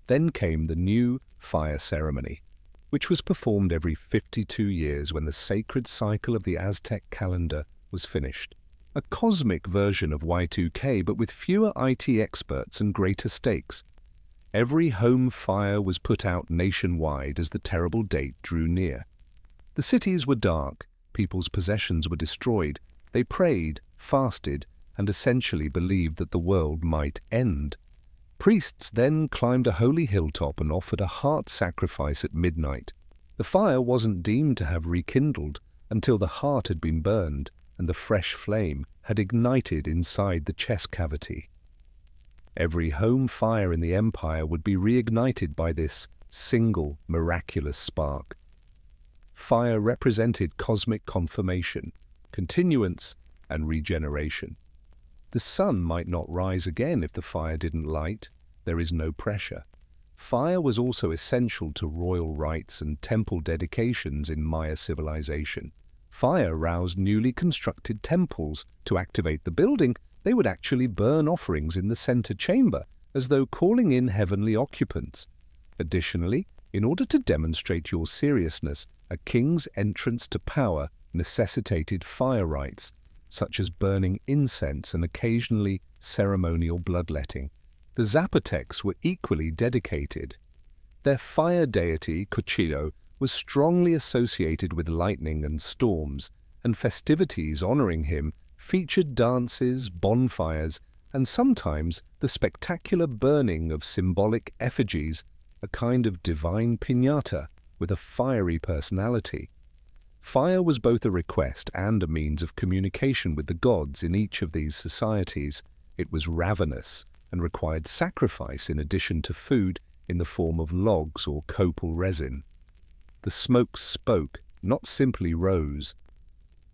Then came the new fire ceremony, which was performed every 52 years when the sacred cycle of the Aztec calendar was finished. A cosmic version of Y2K, but with fewer IT experts and greater stakes. Every home fire was put out nationwide as the terrible date drew near. The cities were dark, people's possessions were destroyed. They prayed, fasted, and essentially believed that the world might end. Priests then climbed a holy hilltop and offered a heart sacrifice at midnight. The fire wasn't deemed to have rekindled until the heart had been burned and the fresh flame had ignited inside the chest cavity. Every home fire in the empire would be reignited by this single miraculous spark. Fire represented cosmic confirmation, continuance, and regeneration. The sun might not rise again if the fire didn't light. There is no pressure. Fire was also essential to royal rites and temple dedications in Maya civilization. Fire roused newly constructed temples. To activate the building, they would actually burn offerings in the center chamber, as though calling in heavenly occupants. Additionally, in order to demonstrate your seriousness, a king's entrance to power necessitated fire rites, such as burning incense and occasionally ceremonial bloodletting. The Zapotecs were equally dedicated. Their fire deity, Cuchillo, was strongly associated with lightning and storms, and festivities honoring him featured dances, bonfires, and sometimes the spectacular burning of symbolic effigies, a kind of divine piñata with a fiery personality. Fire was both a request and a means of communication with the gods in each of these societies. It was ravenous and required sacrifice in addition to food in the form of logs or copal resin. The smoke spoke, not simply rose.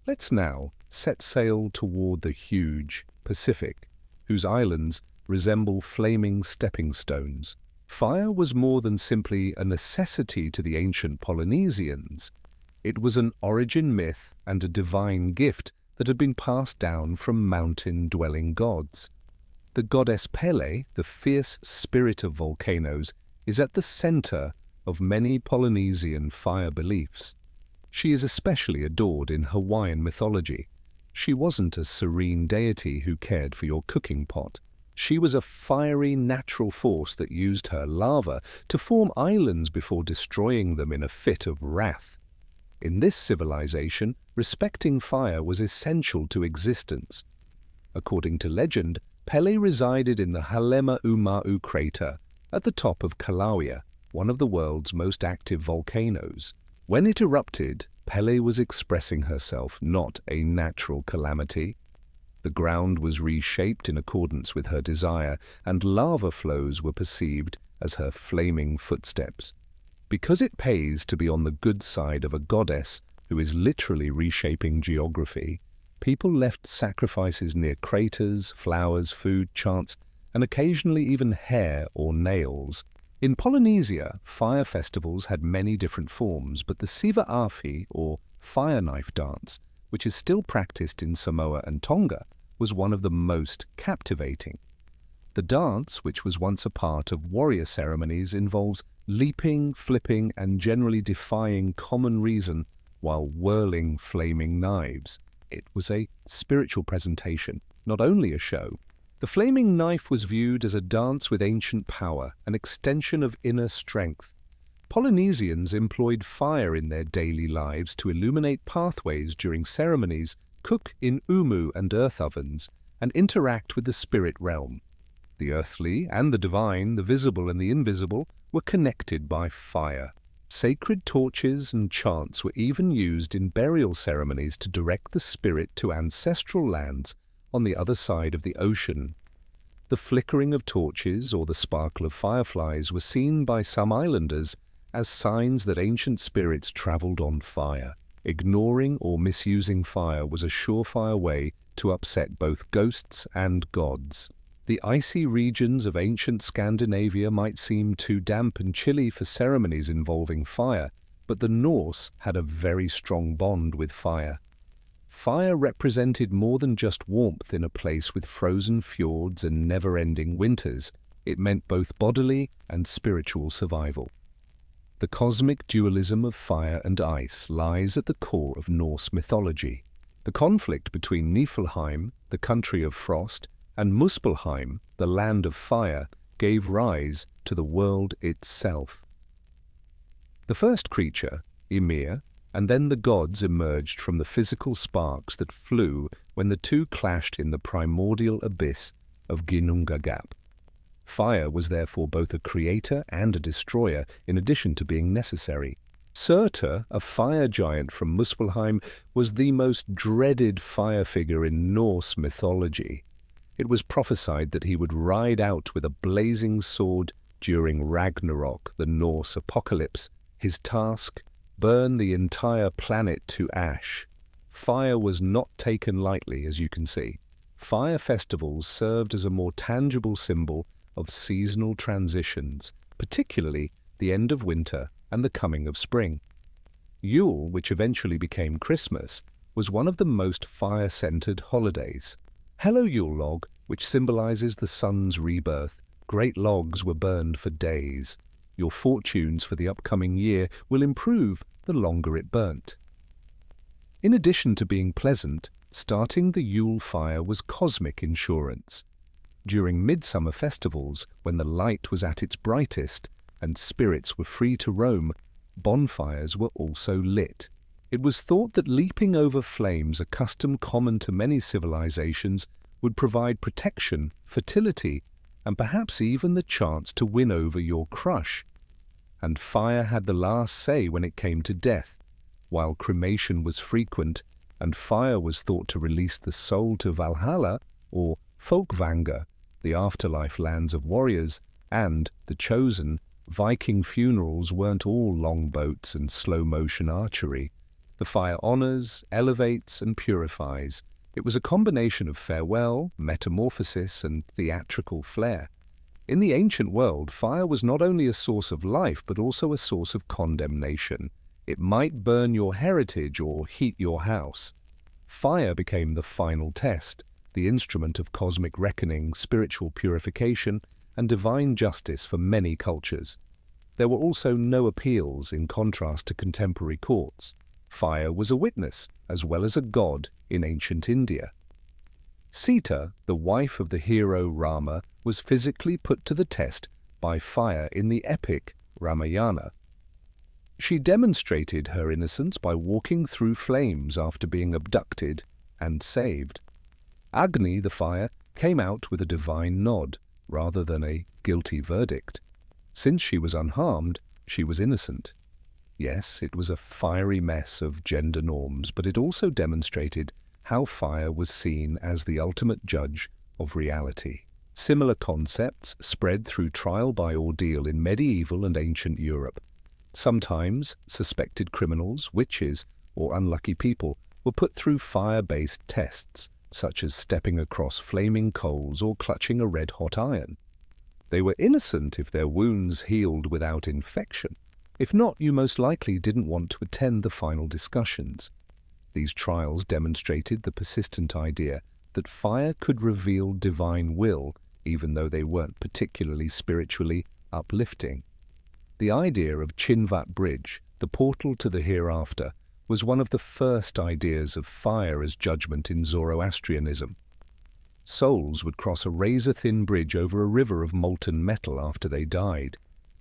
Let's now set sail toward the huge Pacific, whose islands resemble flaming stepping stones. Fire was more than simply a necessity to the ancient Polynesians. It was an origin myth and a divine gift that had been passed down from mountain-dwelling gods. The goddess Pele, the fierce spirit of volcanoes, is at the center of many Polynesian fire beliefs. She is especially adored in Hawaiian mythology. She wasn't a serene deity who cared for your cooking pot. She was a fiery natural force that used her lava to form islands before destroying them in a fit of wrath. In this civilization, respecting fire was essential to existence. According to legend, Pele resided in the Halema Uma'u crater at the top of Kilauea, one of the world's most active volcanoes. When it erupted, Pele was expressing herself, not a natural calamity. The ground was reshaped in accordance with her desire, and lava flows were perceived as her flaming footsteps. Because it pays to be on the good side of a goddess who is literally reshaping geography, people left sacrifices near craters, flowers, food, chants, and occasionally even hair or nails. In Polynesia, fire festivals had many different forms, but the Siva Afi, or fire knife dance, which is still practiced in Samoa and Tonga, was one of the most captivating. The dance, which was once a part of warrior ceremonies, involves leaping, flipping, and generally defying common reason while whirling flaming knives. It was a spiritual presentation, not only a show. The flaming knife was viewed as a dance with ancient power, an extension of inner strength. Polynesians employed fire in their daily lives to illuminate pathways during ceremonies, cook in umu and earth ovens, and interact with the spirit realm. The earthly and the divine, the visible and the invisible, were connected by fire. Sacred torches and chants were even used in burial ceremonies to direct the spirit to ancestral lands on the other side of the ocean. The flickering of torches or the sparkle of fireflies were seen by some islanders as signs that ancient spirits traveled on fire. Ignoring or misusing fire was a surefire way to upset both ghosts and gods. The icy regions of ancient Scandinavia might seem too damp and chilly for ceremonies involving fire, but the Norse had a very strong bond with fire. Fire represented more than just warmth in a place with frozen fjords and never-ending winters. It meant both bodily and spiritual survival. The cosmic dualism of fire and ice lies at the core of Norse mythology. The conflict between Niflheim, the country of frost, and Muspelheim, the land of fire, gave rise to the world itself. The first creature, Ymir, and then the gods emerged from the physical sparks that flew when the two clashed in the primordial abyss of Ginnungagap. Fire was therefore both a creator and a destroyer, in addition to being necessary. Surtur, a fire giant from Muspelheim, was the most dreaded fire figure in Norse mythology. It was prophesied that he would ride out with a blazing sword during Ragnarok, the Norse apocalypse. His task: burn the entire planet to ash. Fire was not taken lightly, as you can see. Fire festivals served as a more tangible symbol of seasonal transitions, particularly the end of winter and the coming of spring. Yule, which eventually became Christmas, was one of the most fire-centered holidays. Hello Yule log, which symbolizes the sun's rebirth. Great logs were burned for days. Your fortunes for the upcoming year will improve the longer it burnt. In addition to being pleasant, starting the Yule fire was cosmic insurance. During midsummer festivals, when the light was at its brightest and spirits were free to roam, bonfires were also lit. It was thought that leaping over flames, a custom common to many civilizations, would provide protection, fertility, and perhaps even the chance to win over your crush. And fire had the last say when it came to death. While cremation was frequent, and fire was thought to release the soul to Valhalla, or Folkvanga, the afterlife lands of warriors, and, the chosen, Viking funerals weren't all longboats and slow-motion archery. The fire honors, elevates, and purifies. It was a combination of farewell, metamorphosis, and theatrical flair. In the ancient world, fire was not only a source of life, but also a source of condemnation. It might burn your heritage or heat your house. Fire became the final test, the instrument of cosmic reckoning, spiritual purification, and divine justice for many cultures. There were also no appeals, in contrast to contemporary courts. Fire was a witness, as well as a god, in ancient India. Sita, the wife of the hero Rama, was physically put to the test by fire in the epic Ramayana. She demonstrated her innocence by walking through flames after being abducted and saved. Agni, the fire, came out with a divine nod, rather than a guilty verdict. Since she was unharmed, she was innocent. Yes, it was a fiery mess of gender norms, but it also demonstrated how fire was seen as the ultimate judge of reality. Similar concepts spread through trial by ordeal in medieval and ancient Europe. Sometimes suspected criminals, witches, or unlucky people were put through fire-based tests, such as stepping across flaming coals or clutching a red-hot iron. They were innocent if their wounds healed without infection. If not, you most likely didn't want to attend the final discussions. These trials demonstrated the persistent idea that fire could reveal divine will, even though they weren't particularly spiritually uplifting. The idea of Chinvat Bridge, the portal to the hereafter, was one of the first ideas of fire as judgment in Zoroastrianism. Souls would cross a razor-thin bridge over a river of molten metal after they died.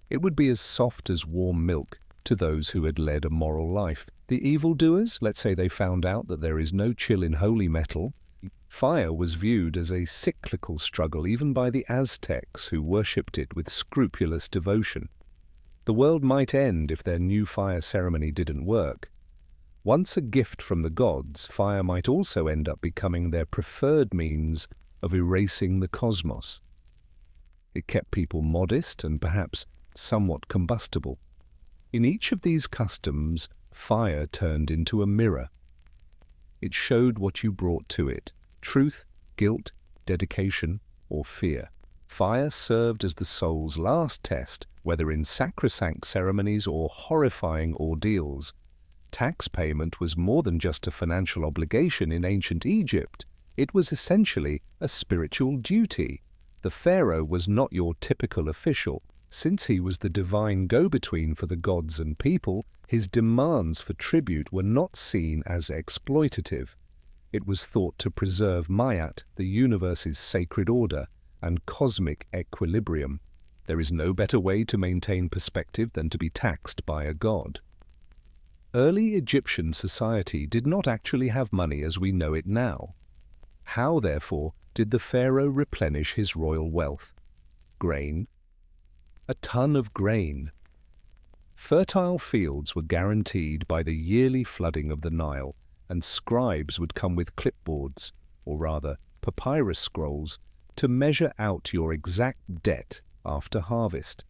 It would be as soft as warm milk to those who had led a moral life. The evildoers, let's say they found out that there is no chill in holy metal. Fire was viewed as a cyclical struggle even by the Aztecs, who worshipped it with scrupulous devotion. The world might end if their new fire ceremony didn't work. Once a gift from the gods, fire might also end up becoming their preferred means of erasing the cosmos. It kept people modest and perhaps somewhat combustible. In each of these customs, fire turned into a mirror. It showed what you brought to it: truth, guilt, dedication, or fear. Fire served as the soul's last test, whether in sacrosanct ceremonies or horrifying ordeals. Tax payment was more than just a financial obligation in ancient Egypt. It was essentially a spiritual duty. The pharaoh was not your typical official. Since he was the divine go-between for the gods and people, his demands for tribute were not seen as exploitative. It was thought to preserve Mayat, the universe's sacred order, and cosmic equilibrium. There is no better way to maintain perspective than to be taxed by a god. Early Egyptian society did not actually have money as we know it now. How, therefore, did the pharaoh replenish his royal wealth? Grain. A ton of grain. Fertile fields were guaranteed by the yearly flooding of the Nile, and scribes would come with clipboards, or rather papyrus scrolls, to measure out your exact debt after harvest.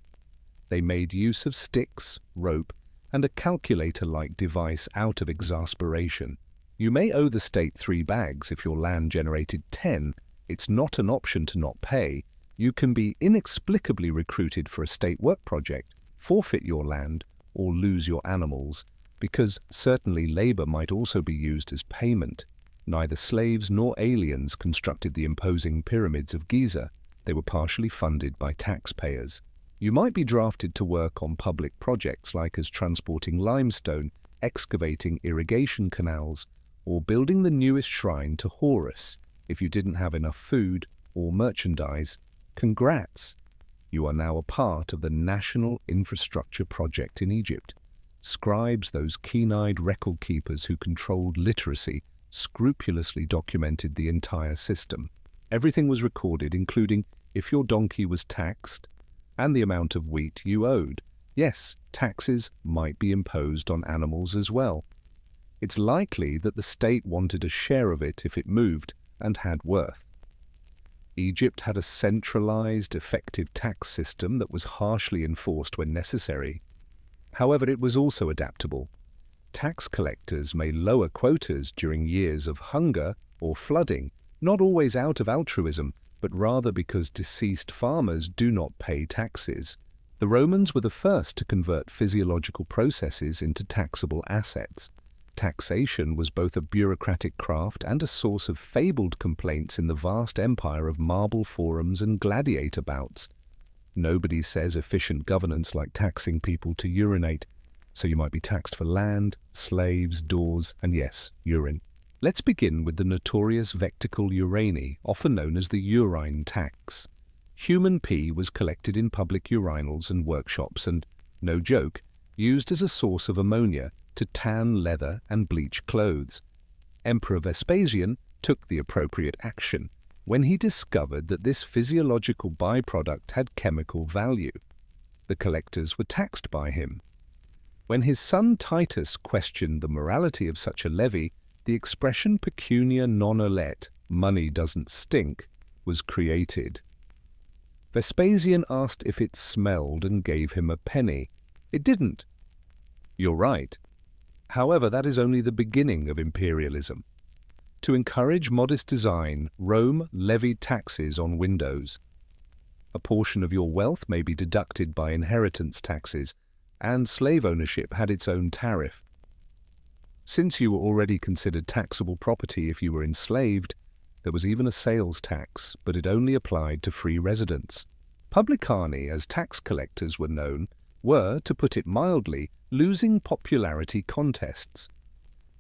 They made use of sticks, rope, and a calculator-like device out of exasperation. You may owe the state 3 bags if your land generated 10. It's not an option to not pay. You can be inexplicably recruited for a state work project, forfeit your land, or lose your animals, because certainly labor might also be used as payment. Neither slaves nor aliens constructed the imposing pyramids of Giza. They were partially funded by taxpayers. You might be drafted to work on public projects like as transporting limestone, excavating irrigation canals, or building the newest shrine to Horus if you didn't have enough food or merchandise. Congrats! You are now a part of the National Infrastructure Project in Egypt. Scribes, those keen-eyed record keepers who controlled literacy, scrupulously documented the entire system. Everything was recorded, including if your donkey was taxed and the amount of wheat you owed. Yes, taxes might be imposed on animals as well. It's likely that the state wanted a share of it if it moved and had worth. Egypt had a centralized, effective tax system that was harshly enforced when necessary. However, it was also adaptable. Tax collectors may lower quotas during years of hunger or flooding, not always out of altruism, but rather because deceased farmers do not pay taxes. The Romans were the first to convert physiological processes into taxable assets. Taxation was both a bureaucratic craft and a source of fabled complaints in the vast empire of marble forums and gladiator bouts. Nobody says efficient governance like taxing people to urinate, so you might be taxed for land, slaves, doors, and yes, urine. Let's begin with the notorious vectical urani, often known as the urine tax. Human pee was collected in public urinals and workshops and, no joke, used as a source of ammonia to tan leather and bleach clothes. Emperor Vespasian took the appropriate action when he discovered that this physiological byproduct had chemical value. The collectors were taxed by him. When his son Titus questioned the morality of such a levy, the expression pecunia non olet, money doesn't stink, was created. Vespasian asked if it smelled and gave him a penny. It didn't. You're right. However, that is only the beginning of imperialism. To encourage modest design, Rome levied taxes on windows. A portion of your wealth may be deducted by inheritance taxes, and slave ownership had its own tariff. Since you were already considered taxable property if you were enslaved, there was even a sales tax, but it only applied to free residents. Publicani, as tax collectors were known, were, to put it mildly, losing popularity contests.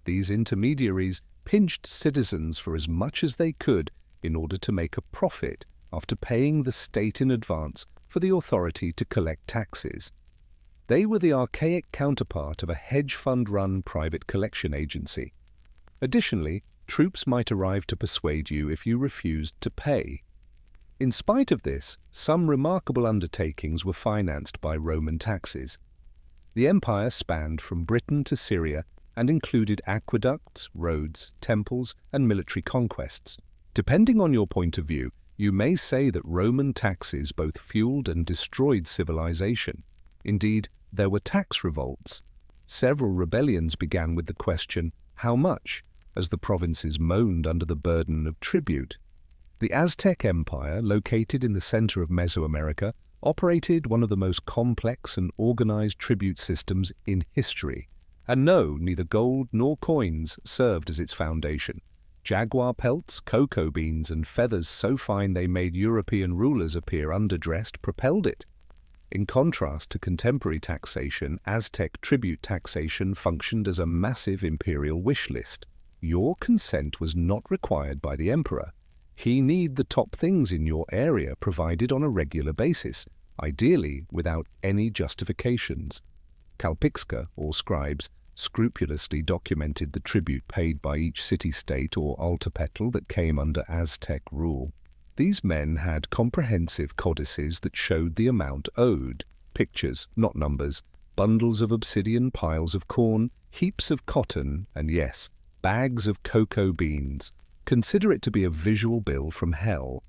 These intermediaries pinched citizens for as much as they could in order to make a profit after paying the state in advance for the authority to collect taxes. They were the archaic counterpart of a hedge fund-run private collection agency. Additionally, troops might arrive to persuade you if you refused to pay. In spite of this, some remarkable undertakings were financed by Roman taxes. The empire spanned from Britain to Syria and included aqueducts, roads, temples, and military conquests. Depending on your point of view, you may say that Roman taxes both fueled and destroyed civilization. Indeed, there were tax revolts. Several rebellions began with the question, how much, as the provinces moaned under the burden of tribute. The Aztec Empire, located in the center of Mesoamerica, operated one of the most complex and organized tribute systems in history. And no, neither gold nor coins served as its foundation. Jaguar pelts, cocoa beans, and feathers so fine they made European rulers appear underdressed propelled it. In contrast to contemporary taxation, Aztec tribute taxation functioned as a massive imperial wish list. Your consent was not required by the emperor. He needed the top things in your area provided on a regular basis, ideally without any justifications. Kalpixka, or scribes, scrupulously documented the tribute paid by each city-state or altepetl that came under Aztec rule. These men had comprehensive codices that showed the amount owed, pictures, not numbers, bundles of obsidian, piles of corn, heaps of cotton, and yes, bags of cocoa beans. Consider it to be a visual bill from hell.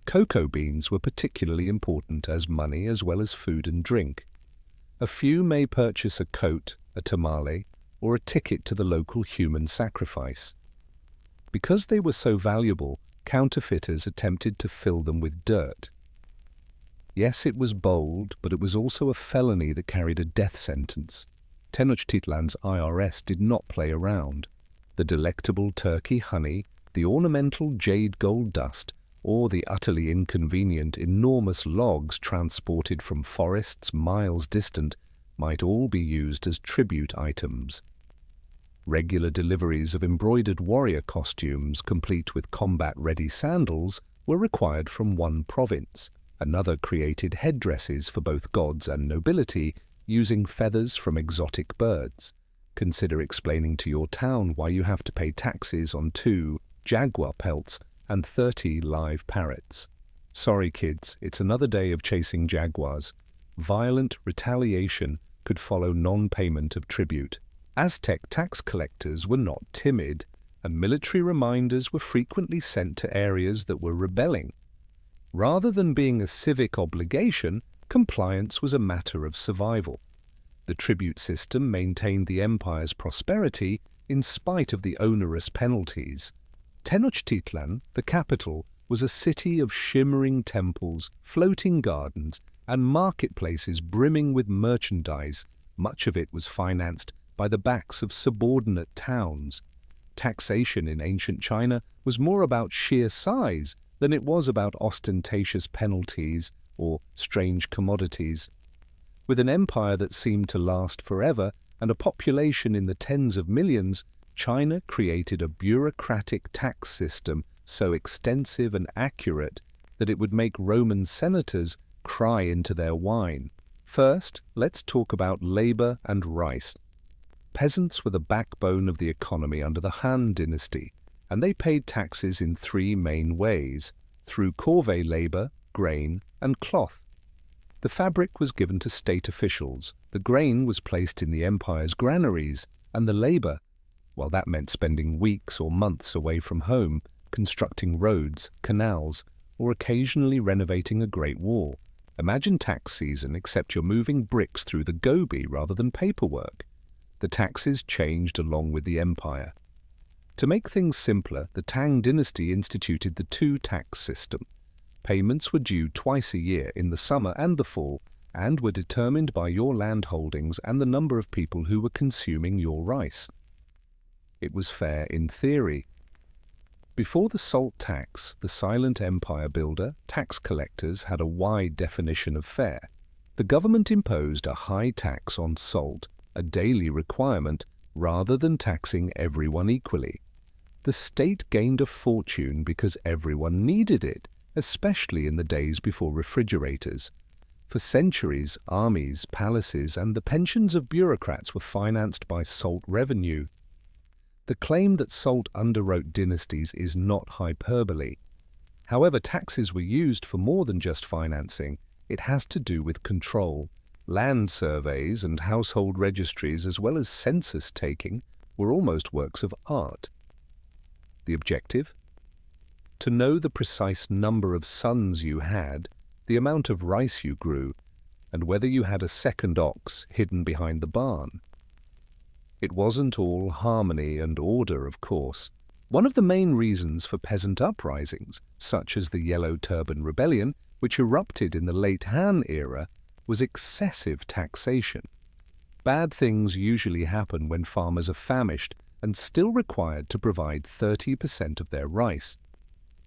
Cocoa beans were particularly important as money as well as food and drink. A few may purchase a coat, a tamale, or a ticket to the local human sacrifice. Because they were so valuable, counterfeiters attempted to fill them with dirt. Yes, it was bold, but it was also a felony that carried a death sentence. Tenochtitlan's IRS did not play around. The delectable turkey honey, the ornamental jade gold dust, or the utterly inconvenient enormous logs transported from forests miles distant might all be used as tribute items. Regular deliveries of embroidered warrior costumes, complete with combat-ready sandals, were required from one province. Another created headdresses for both gods and nobility, using feathers from exotic birds. Consider explaining to your town why you have to pay taxes on 2 jaguar pelts and 30 live parrots. Sorry kids, it's another day of chasing jaguars. Violent retaliation could follow non-payment of tribute. Aztec tax collectors were not timid, and military reminders were frequently sent to areas that were rebelling. Rather than being a civic obligation, compliance was a matter of survival. The tribute system maintained the empire's prosperity in spite of the onerous penalties. Tenochtitlan, the capital, was a city of shimmering temples, floating gardens, and marketplaces brimming with merchandise. Much of it was financed by the backs of subordinate towns. Taxation in ancient China was more about sheer size than it was about ostentatious penalties or strange commodities. With an empire that seemed to last forever and a population in the tens of millions, China created a bureaucratic tax system so extensive and accurate that it would make Roman senators cry into their wine. First, let's talk about labor and rice. Peasants were the backbone of the economy under the Han dynasty, and they paid taxes in 3 main ways: through corvée labor, grain, and cloth. The fabric was given to state officials, the grain was placed in the empire's granaries, and the labor, well, that meant spending weeks or months away from home, constructing roads, canals, or occasionally renovating a great wall. Imagine tax season, except you're moving bricks through the Gobi rather than paperwork. The taxes changed along with the empire. To make things simpler, the Tang dynasty instituted the 2 tax system. Payments were due twice a year, in the summer and the fall, and were determined by your land holdings and the number of people who were consuming your rice. It was fair in theory. Before the salt tax, the silent empire builder, tax collectors, had a wide definition of fair. The government imposed a high tax on salt, a daily requirement, rather than taxing everyone equally. The state gained a fortune because everyone needed it, especially in the days before refrigerators. For centuries, armies, palaces, and the pensions of bureaucrats were financed by salt revenue. The claim that salt underwrote dynasties is not hyperbole. However, taxes were used for more than just financing. It has to do with control. Land surveys and household registries, as well as census taking, were almost works of art. The objective? To know the precise number of sons you had, the amount of rice you grew, and whether you had a second ox hidden behind the barn. It wasn't all harmony and order, of course. One of the main reasons for peasant uprisings, such as the Yellow Turban Rebellion, which erupted in the late Han era, was excessive taxation. Bad things usually happen when farmers are famished and still required to provide 30% of their rice.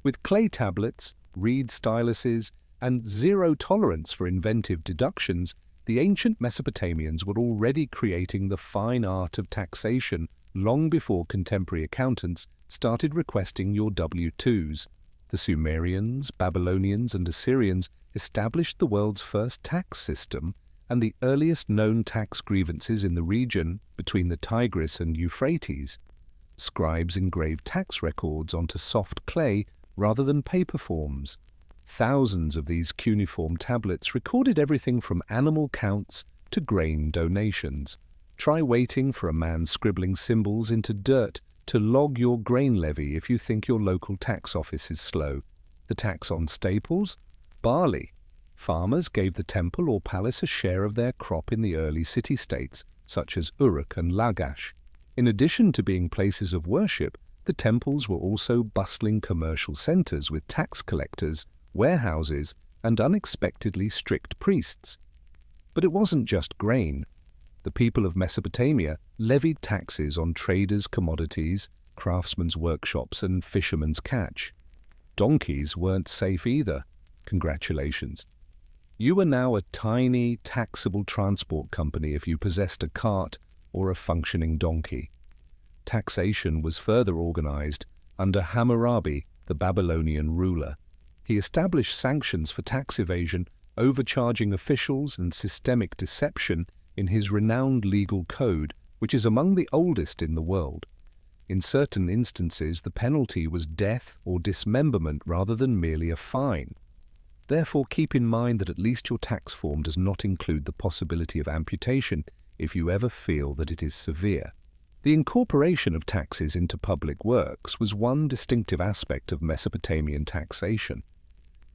With clay tablets, reed styluses, and zero tolerance for inventive deductions, the ancient Mesopotamians were already creating the fine art of taxation long before contemporary accountants started requesting your W-2s. The Sumerians, Babylonians, and Assyrians established the world's first tax system, and the earliest known tax grievances in the region between the Tigris and Euphrates. Scribes engraved tax records onto soft clay rather than paper forms. Thousands of these cuneiform tablets recorded everything from animal counts to grain donations. Try waiting for a man scribbling symbols into dirt to log your grain levy if you think your local tax office is slow. The tax on staples? Barley. Farmers gave the temple or palace a share of their crop in the early city-states, such as Uruk and Lagash. In addition to being places of worship, the temples were also bustling commercial centers with tax collectors, warehouses, and unexpectedly strict priests. But it wasn't just grain. The people of Mesopotamia levied taxes on traders' commodities, craftsmen's workshops, and fishermen's catch. Donkeys weren't safe either. Congratulations. You were now a tiny, taxable transport company if you possessed a cart or a functioning donkey. Taxation was further organized under Hammurabi, the Babylonian ruler. He established sanctions for tax evasion, overcharging officials, and systemic deception in his renowned legal code, which is among the oldest in the world. In certain instances, the penalty was death or dismemberment rather than merely a fine. Therefore, keep in mind that at least your tax form does not include the possibility of amputation if you ever feel that it is severe. The incorporation of taxes into public works was one distinctive aspect of Mesopotamian taxation.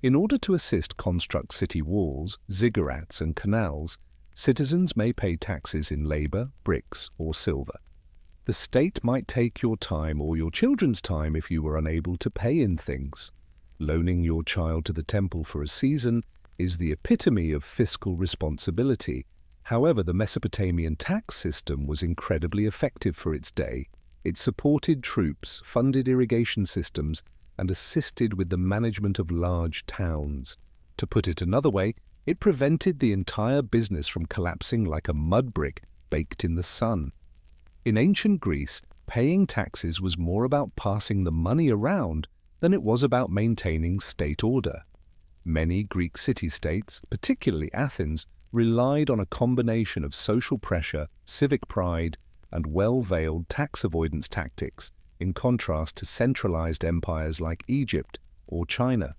In order to assist construct city walls, ziggurats, and canals, citizens may pay taxes in labor, bricks, or silver. The state might take your time or your children's time if you were unable to pay in things. Loaning your child to the temple for a season is the epitome of fiscal responsibility. However, the Mesopotamian tax system was incredibly effective for its day. It supported troops, funded irrigation systems, and assisted with the management of large towns. To put it another way, it prevented the entire business from collapsing like a mud brick baked in the sun. In ancient Greece, paying taxes was more about passing the money around than it was about maintaining state order. Many Greek city-states, particularly Athens, relied on a combination of social pressure, civic pride, and well-veiled tax avoidance tactics, in contrast to centralized empires like Egypt or China.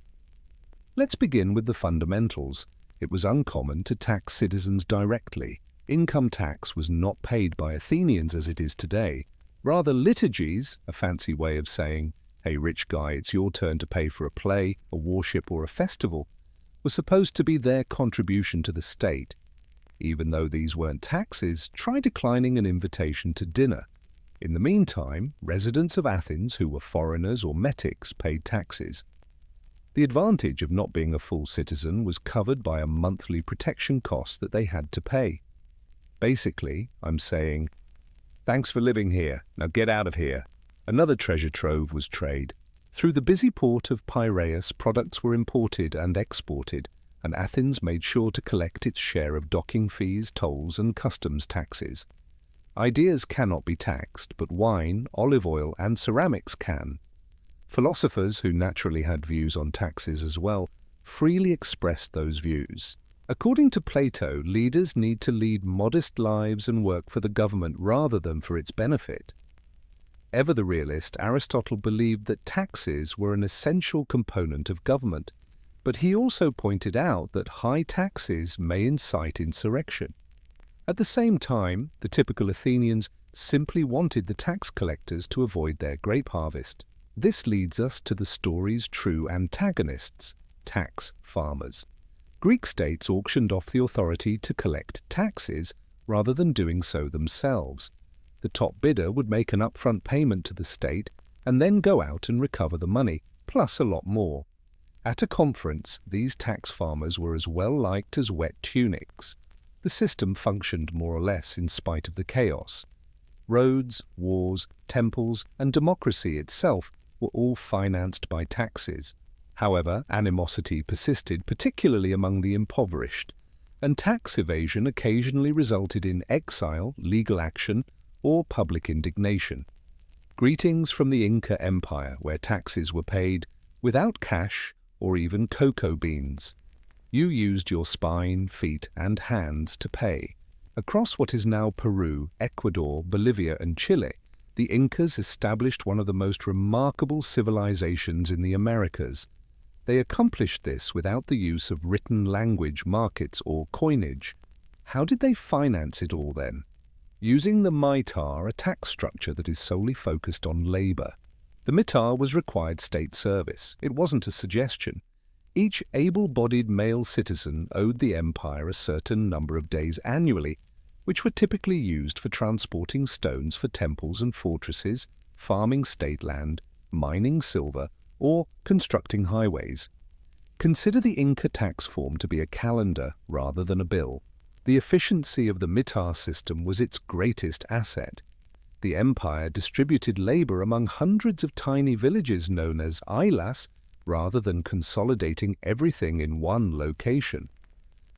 Let's begin with the fundamentals. It was uncommon to tax citizens directly. Income tax was not paid by Athenians as it is today. Rather, liturgies, a fancy way of saying, "Hey, rich guy, it's your turn to pay for a play, a worship, or a festival," was supposed to be their contribution to the state. Even though these weren't taxes, try declining an invitation to dinner. In the meantime, residents of Athens who were foreigners or metics paid taxes. The advantage of not being a full citizen was covered by a monthly protection cost that they had to pay. Basically, I'm saying, thanks for living here, now get out of here. Another treasure trove was trade. Through the busy port of Piraeus, products were imported and exported, and Athens made sure to collect its share of docking fees, tolls, and customs taxes. Ideas cannot be taxed, but wine, olive oil, and ceramics can. Philosophers, who naturally had views on taxes as well, freely expressed those views. According to Plato, leaders need to lead modest lives and work for the government rather than for its benefit. Ever the realist, Aristotle believed that taxes were an essential component of government, but he also pointed out that high taxes may incite insurrection. At the same time, the typical Athenians simply wanted the tax collectors to avoid their grape harvest. This leads us to the story's true antagonists, tax farmers. Greek states auctioned off the authority to collect taxes rather than doing so themselves. The top bidder would make an upfront payment to the state and then go out and recover the money, plus a lot more. At a conference, these tax farmers were as well liked as wet tunics. The system functioned more or less in spite of the chaos. Roads, wars, temples, and democracy itself were all financed by taxes. However, animosity persisted, particularly among the impoverished, and tax evasion occasionally resulted in exile, legal action, or public indignation. Greetings from the Inca Empire, where taxes were paid without cash or even cocoa beans. You used your spine, feet, and hands to pay. Across what is now Peru, Ecuador, Bolivia, and Chile, the Incas established one of the most remarkable civilizations in the Americas. They accomplished this without the use of written language, markets, or coinage. How did they finance it all then? Using the mitar, a tax structure that is solely focused on labor. The mitar was required state service. It wasn't a suggestion. Each able-bodied male citizen owed the empire a certain number of days annually, which were typically used for transporting stones for temples and fortresses, farming state land, mining silver, or constructing highways. Consider the Inca tax form to be a calendar rather than a bill. The efficiency of the mitar system was its greatest asset. The empire distributed labor among hundreds of tiny villages known as islas, rather than consolidating everything in one location.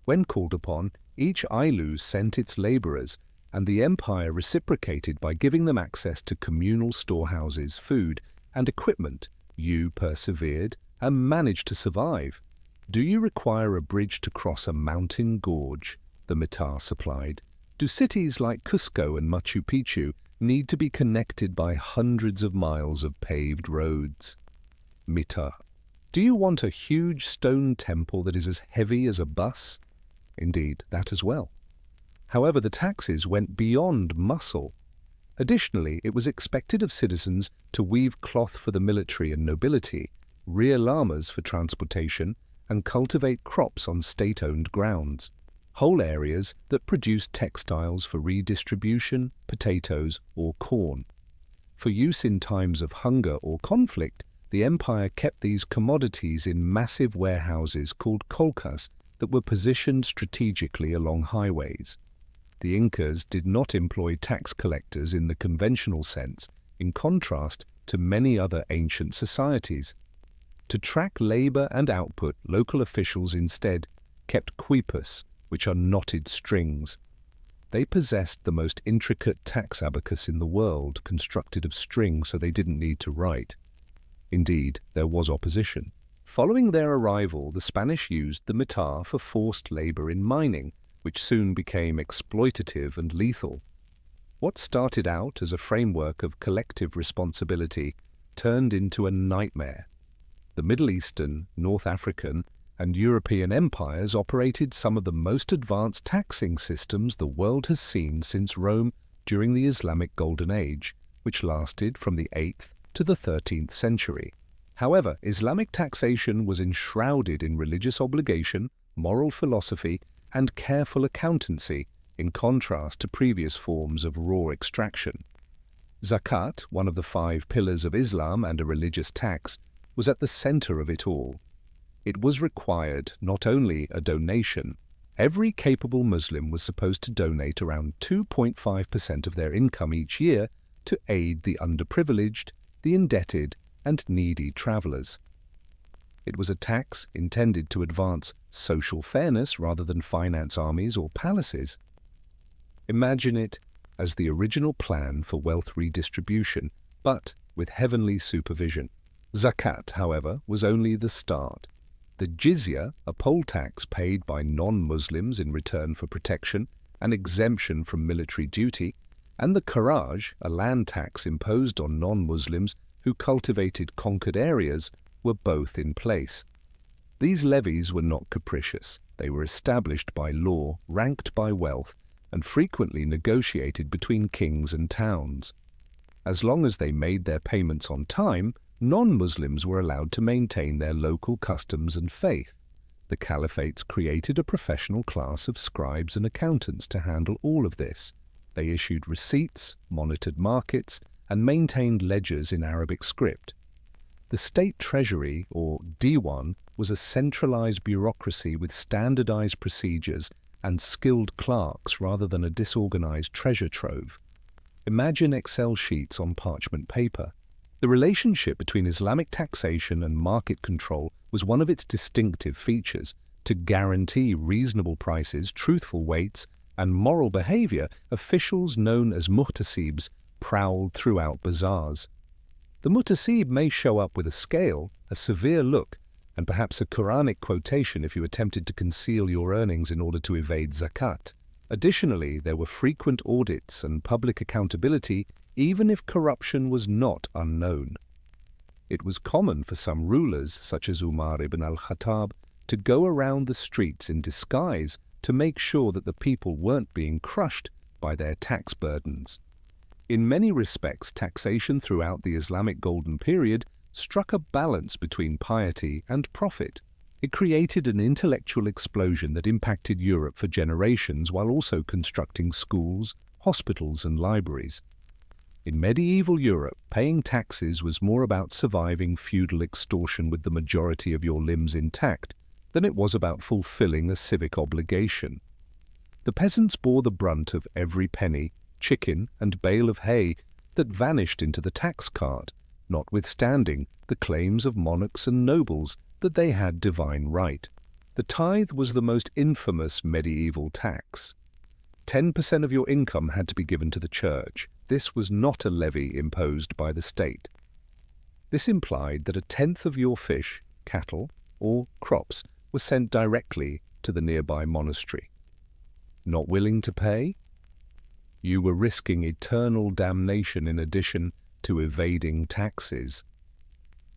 When called upon, each ilu sent its laborers, and the empire reciprocated by giving them access to communal storehouses, food, and equipment. You persevered and managed to survive. Do you require a bridge to cross a mountain gorge? The mitar supplied. Do cities like Cusco and Machu Picchu need to be connected by hundreds of miles of paved roads? Mitar. Do you want a huge stone temple that is as heavy as a bus? Indeed, that as well. However, the taxes went beyond muscle. Additionally, it was expected of citizens to weave cloth for the military and nobility, rear llamas for transportation, and cultivate crops on state-owned grounds. Whole areas that produced textiles for redistribution, potatoes, or corn. For use in times of hunger or conflict, the empire kept these commodities in massive warehouses called kolkas that were positioned strategically along highways. The Incas did not employ tax collectors in the conventional sense, in contrast to many other ancient societies. To track labor and output, local officials instead kept quipus, which are knotted strings. They possessed the most intricate tax abacus in the world, constructed of string so they didn't need to write. Indeed, there was opposition. Following their arrival, the Spanish used the mitar for forced labor in mining, which soon became exploitative and lethal. What started out as a framework of collective responsibility turned into a nightmare. The Middle Eastern, North African, and European empires operated some of the most advanced taxing systems the world has seen since Rome during the Islamic Golden Age, which lasted from the 8th to the 13th century. However, Islamic taxation was enshrouded in religious obligation, moral philosophy, and careful accountancy, in contrast to previous forms of raw extraction. Zakat, one of the 5 pillars of Islam and a religious tax, was at the center of it all. It was required not only a donation. Every capable Muslim was supposed to donate around 2.5% of their income each year to aid the underprivileged, the indebted, and needy travelers. It was a tax intended to advance social fairness rather than finance armies or palaces. Imagine it as the original plan for wealth redistribution, but with heavenly supervision. Zakat, however, was only the start. The jizya, a poll tax paid by non-Muslims in return for protection and exemption from military duty, and the kharaj, a land tax imposed on non-Muslims who cultivated conquered areas, were both in place. These levies were not capricious. They were established by law, ranked by wealth, and frequently negotiated between kings and towns. As long as they made their payments on time, non-Muslims were allowed to maintain their local customs and faith. The caliphates created a professional class of scribes and accountants to handle all of this. They issued receipts, monitored markets, and maintained ledgers in Arabic script. The state treasury, or diwan, was a centralized bureaucracy with standardized procedures and skilled clerks rather than a disorganized treasure trove. Imagine Excel sheets on parchment paper. The relationship between Islamic taxation and market control was one of its distinctive features. To guarantee reasonable prices, truthful weights, and moral behavior, officials known as muhtasibs prowled throughout bazaars. The muhtasib may show up with a scale, a severe look, and perhaps a Quranic quotation if you attempted to conceal your earnings in order to evade zakat. Additionally, there were frequent audits and public accountability even if corruption was not unknown. It was common for some rulers, such as Umar ibn al-Khattab, to go around the streets in disguise to make sure that the people weren't being crushed by their tax burdens. In many respects, taxation throughout the Islamic Golden Period struck a balance between piety and profit. It created an intellectual explosion that impacted Europe for generations while also constructing schools, hospitals, and libraries. In medieval Europe, paying taxes was more about surviving feudal extortion with the majority of your limbs intact than it was about fulfilling a civic obligation. The peasants bore the brunt of every penny, chicken, and bale of hay that vanished into the tax cart, notwithstanding the claims of monarchs and nobles that they had divine right. The tithe was the most infamous medieval tax. 10% of your income had to be given to the church. This was not a levy imposed by the state. This implied that a tenth of your fish, cattle, or crops were sent directly to the nearby monastery. Not willing to pay? You were risking eternal damnation in addition to evading taxes.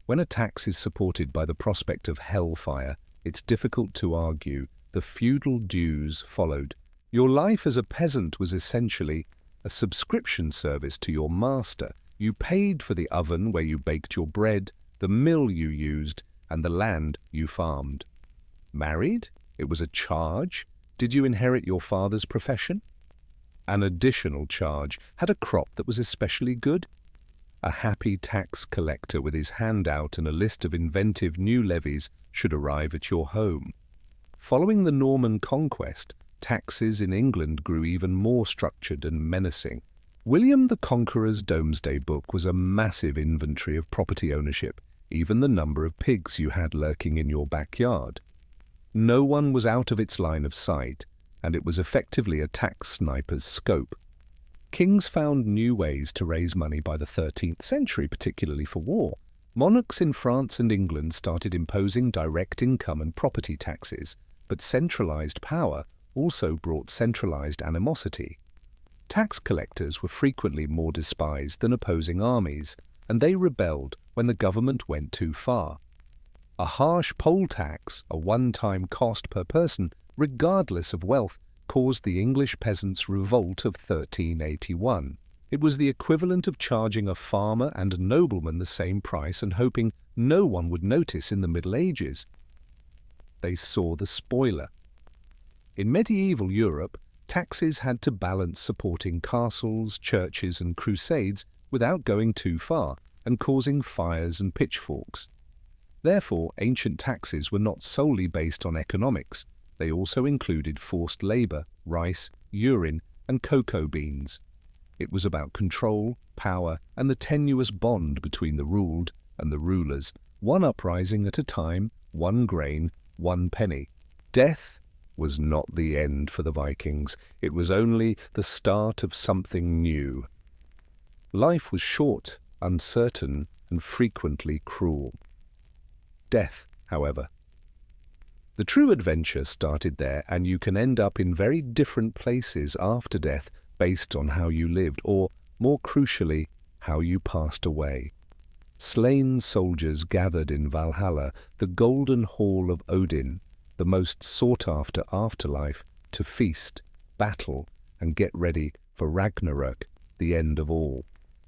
When a tax is supported by the prospect of hellfire, it's difficult to argue. The feudal dues followed. Your life as a peasant was essentially a subscription service to your master. You paid for the oven where you baked your bread, the mill you used, and the land you farmed. Married? It was a charge. Did you inherit your father's profession? An additional charge. Had a crop that was especially good? A happy tax collector with his hand out and a list of inventive new levies should arrive at your home. Following the Norman conquest, taxes in England grew even more structured and menacing. William the Conqueror's Domesday Book was a massive inventory of property ownership, even the number of pigs you had lurking in your backyard. No one was out of its line of sight, and it was effectively a tax sniper's scope. Kings found new ways to raise money by the 13th century, particularly for war. Monarchs in France and England started imposing direct income and property taxes, but centralized power also brought centralized animosity. Tax collectors were frequently more despised than opposing armies, and they rebelled when the government went too far. A harsh poll tax, a one-time cost per person, regardless of wealth, caused the English peasants' revolt of 1381. It was the equivalent of charging a farmer and a nobleman the same price and hoping no one would notice in the Middle Ages. They saw the spoiler. In medieval Europe, taxes had to balance supporting castles, churches, and crusades without going too far and causing fires and pitchforks. Therefore, ancient taxes were not solely based on economics. They also included forced labor, rice, urine, and cocoa beans. It was about control, power, and the tenuous bond between the ruled and the rulers. One uprising at a time, one grain, one penny. Death was not the end for the Vikings. It was only the start of something new. Life was short, uncertain, and frequently cruel. Death, however. The true adventure started there, and you can end up in very different places after death based on how you lived, or, more crucially, how you passed away. Slain soldiers gathered in Valhalla, the golden hall of Odin, the most sought-after afterlife, to feast, battle, and get ready for Ragnarök, the end of all.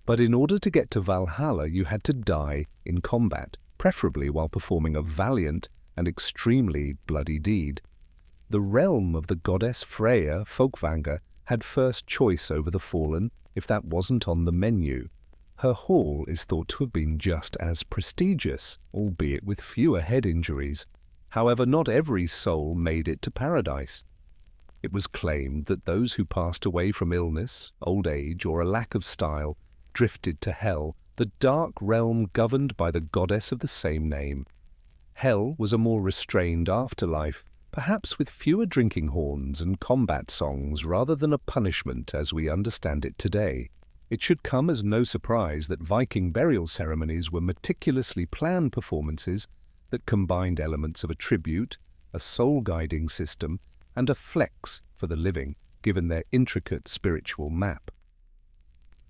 But in order to get to Valhalla, you had to die in combat, preferably while performing a valiant and extremely bloody deed. The realm of the goddess Freyja, Folkvanga, had first choice over the fallen if that wasn't on the menu. Her hall is thought to have been just as prestigious, albeit with fewer head injuries. However, not every soul made it to paradise. It was claimed that those who passed away from illness, old age, or a lack of style drifted to hell, the dark realm governed by the goddess of the same name. Hell was a more restrained afterlife, perhaps with fewer drinking horns and combat songs rather than a punishment as we understand it today. It should come as no surprise that Viking burial ceremonies were meticulously planned performances that combined elements of a tribute, a soul-guiding system, and a flex for the living, given their intricate spiritual map.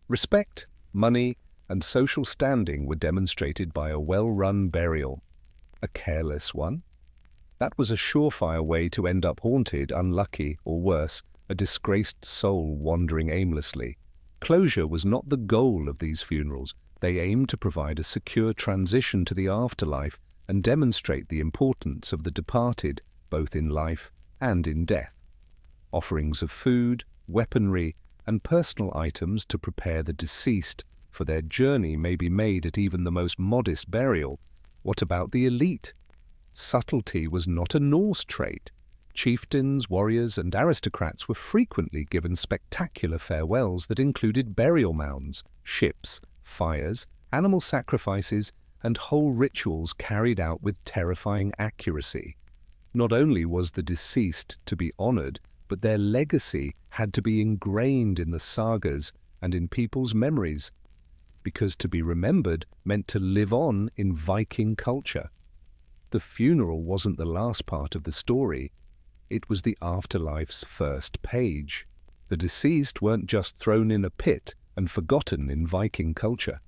Respect, money, and social standing were demonstrated by a well-run burial. A careless one? That was a surefire way to end up haunted, unlucky, or worse, a disgraced soul wandering aimlessly. Closure was not the goal of these funerals. They aimed to provide a secure transition to the afterlife and demonstrate the importance of the departed, both in life and in death. Offerings of food, weaponry, and personal items to prepare the deceased for their journey may be made at even the most modest burial. What about the elite? Subtlety was not a Norse trait. Chieftains, warriors, and aristocrats were frequently given spectacular farewells that included burial mounds, ships, fires, animal sacrifices, and whole rituals carried out with terrifying accuracy. Not only was the deceased to be honored, but their legacy had to be ingrained in the sagas and in people's memories, because to be remembered meant to live on in Viking culture. The funeral wasn't the last part of the story. It was the afterlife's first page. The deceased weren't just thrown in a pit and forgotten in Viking culture.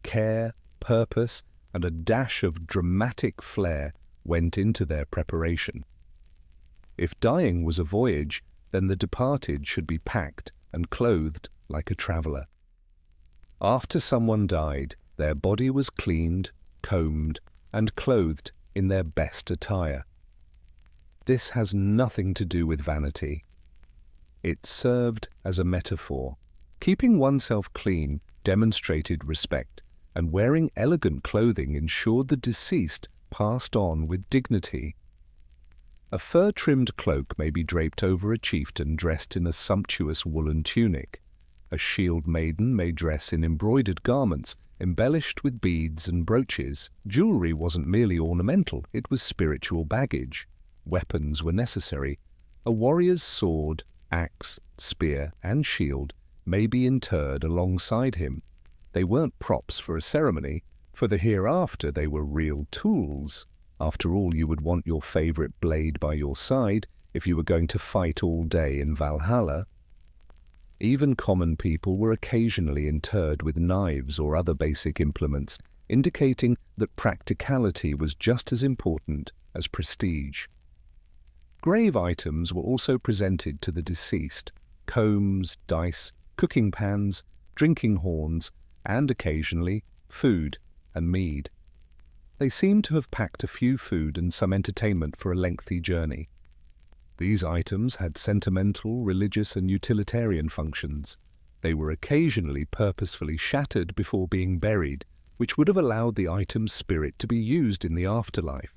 Care, purpose, and a dash of dramatic flair went into their preparation. If dying was a voyage, then the departed should be packed and clothed like a traveler. After someone died, their body was cleaned, combed, and clothed in their best attire. This has nothing to do with vanity. It served as a metaphor. Keeping oneself clean demonstrated respect, and wearing elegant clothing ensured the deceased passed on with dignity. A fur-trimmed cloak may be draped over a chieftain dressed in a sumptuous woolen tunic. A shield maiden may dress in embroidered garments, embellished with beads and brooches. Jewelry wasn't merely ornamental, it was spiritual baggage. Weapons were necessary. A warrior's sword, axe, spear, and shield may be interred alongside him. They weren't props for a ceremony. For the hereafter, they were real tools. After all, you would want your favorite blade by your side if you were going to fight all day in Valhalla. Even common people were occasionally interred with knives or other basic implements, indicating that practicality was just as important as prestige. Grave items were also presented to the deceased: combs, dice, cooking pans, drinking horns, and occasionally food and mead. They seem to have packed a few food and some entertainment for a lengthy journey. These items had sentimental, religious, and utilitarian functions. They were occasionally purposefully shattered before being buried, which would have allowed the item's spirit to be used in the afterlife.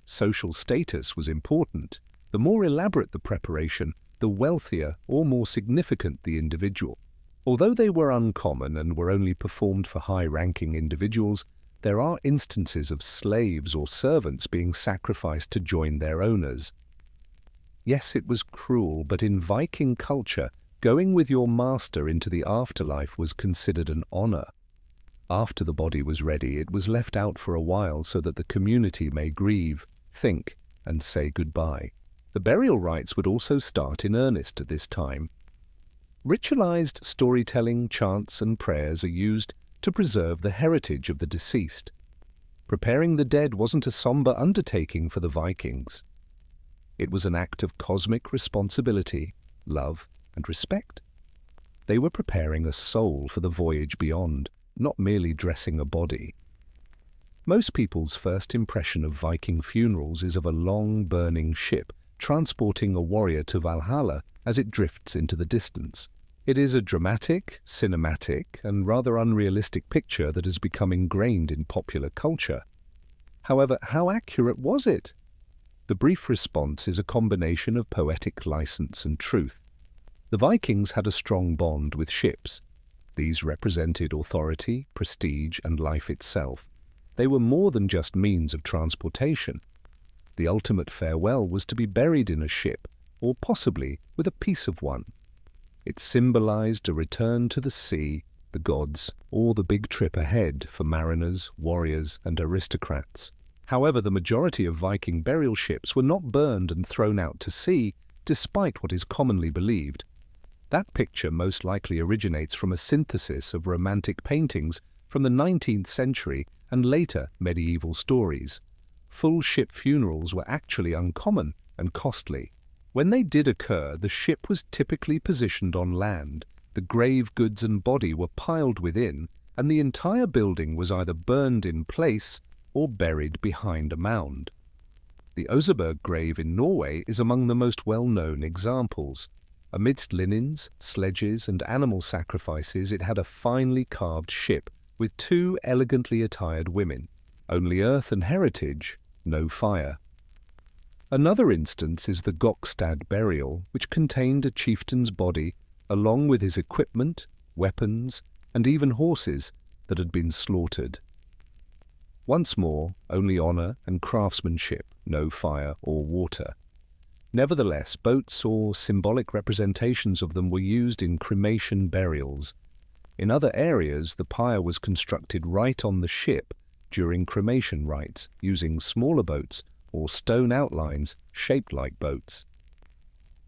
Social status was important. The more elaborate the preparation, the wealthier or more significant the individual. Although they were uncommon and were only performed for high-ranking individuals, there are instances of slaves or servants being sacrificed to join their owners. Yes, it was cruel, but in Viking culture, going with your master into the afterlife was considered an honor. After the body was ready, it was left out for a while so that the community may grieve, think, and say goodbye. The burial rites would also start in earnest at this time. Ritualized storytelling, chants, and prayers are used to preserve the heritage of the deceased. Preparing the dead wasn't a somber undertaking for the Vikings. It was an act of cosmic responsibility, love, and respect. They were preparing a soul for the voyage beyond, not merely dressing a body. Most people's first impression of Viking funerals is of a long, burning ship transporting a warrior to Valhalla as it drifts into the distance. It is a dramatic, cinematic, and rather unrealistic picture that has become ingrained in popular culture. However, how accurate was it? The brief response is a combination of poetic license and truth. The Vikings had a strong bond with ships. These represented authority, prestige, and life itself. They were more than just means of transportation. The ultimate farewell was to be buried in a ship, or possibly with a piece of one. It symbolized a return to the sea, the gods, or the big trip ahead for mariners, warriors, and aristocrats. However, the majority of Viking burial ships were not burned and thrown out to sea, despite what is commonly believed. That picture most likely originates from a synthesis of romantic paintings from the 19th century and later medieval stories. Full ship funerals were actually uncommon and costly. When they did occur, the ship was typically positioned on land, the grave goods and body were piled within, and the entire building was either burned in place or buried behind a mound. The Oseberg grave in Norway is among the most well-known examples. Amidst linens, sledges, and animal sacrifices, it had a finely carved ship with two elegantly attired women. Only earth and heritage, no fire. Another instance is the Gokstad burial, which contained a chieftain's body, along with his equipment, weapons, and even horses that had been slaughtered. Once more, only honor and craftsmanship, no fire or water. Nevertheless, boats or symbolic representations of them were used in cremation burials. In other areas, the pyre was constructed right on the ship during cremation rites, using smaller boats or stone outlines shaped like boats.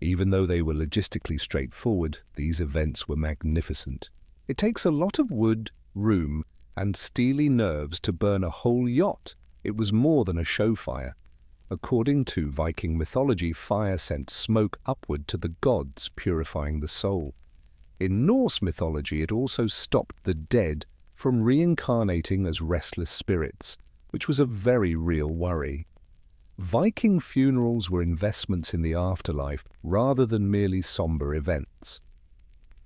Even though they were logistically straightforward, these events were magnificent. It takes a lot of wood, room, and steely nerves to burn a whole yacht. It was more than a show fire. According to Viking mythology, fire sent smoke upward to the gods, purifying the soul. In Norse mythology, it also stopped the dead from reincarnating as restless spirits, which was a very real worry. Viking funerals were investments in the afterlife rather than merely somber events.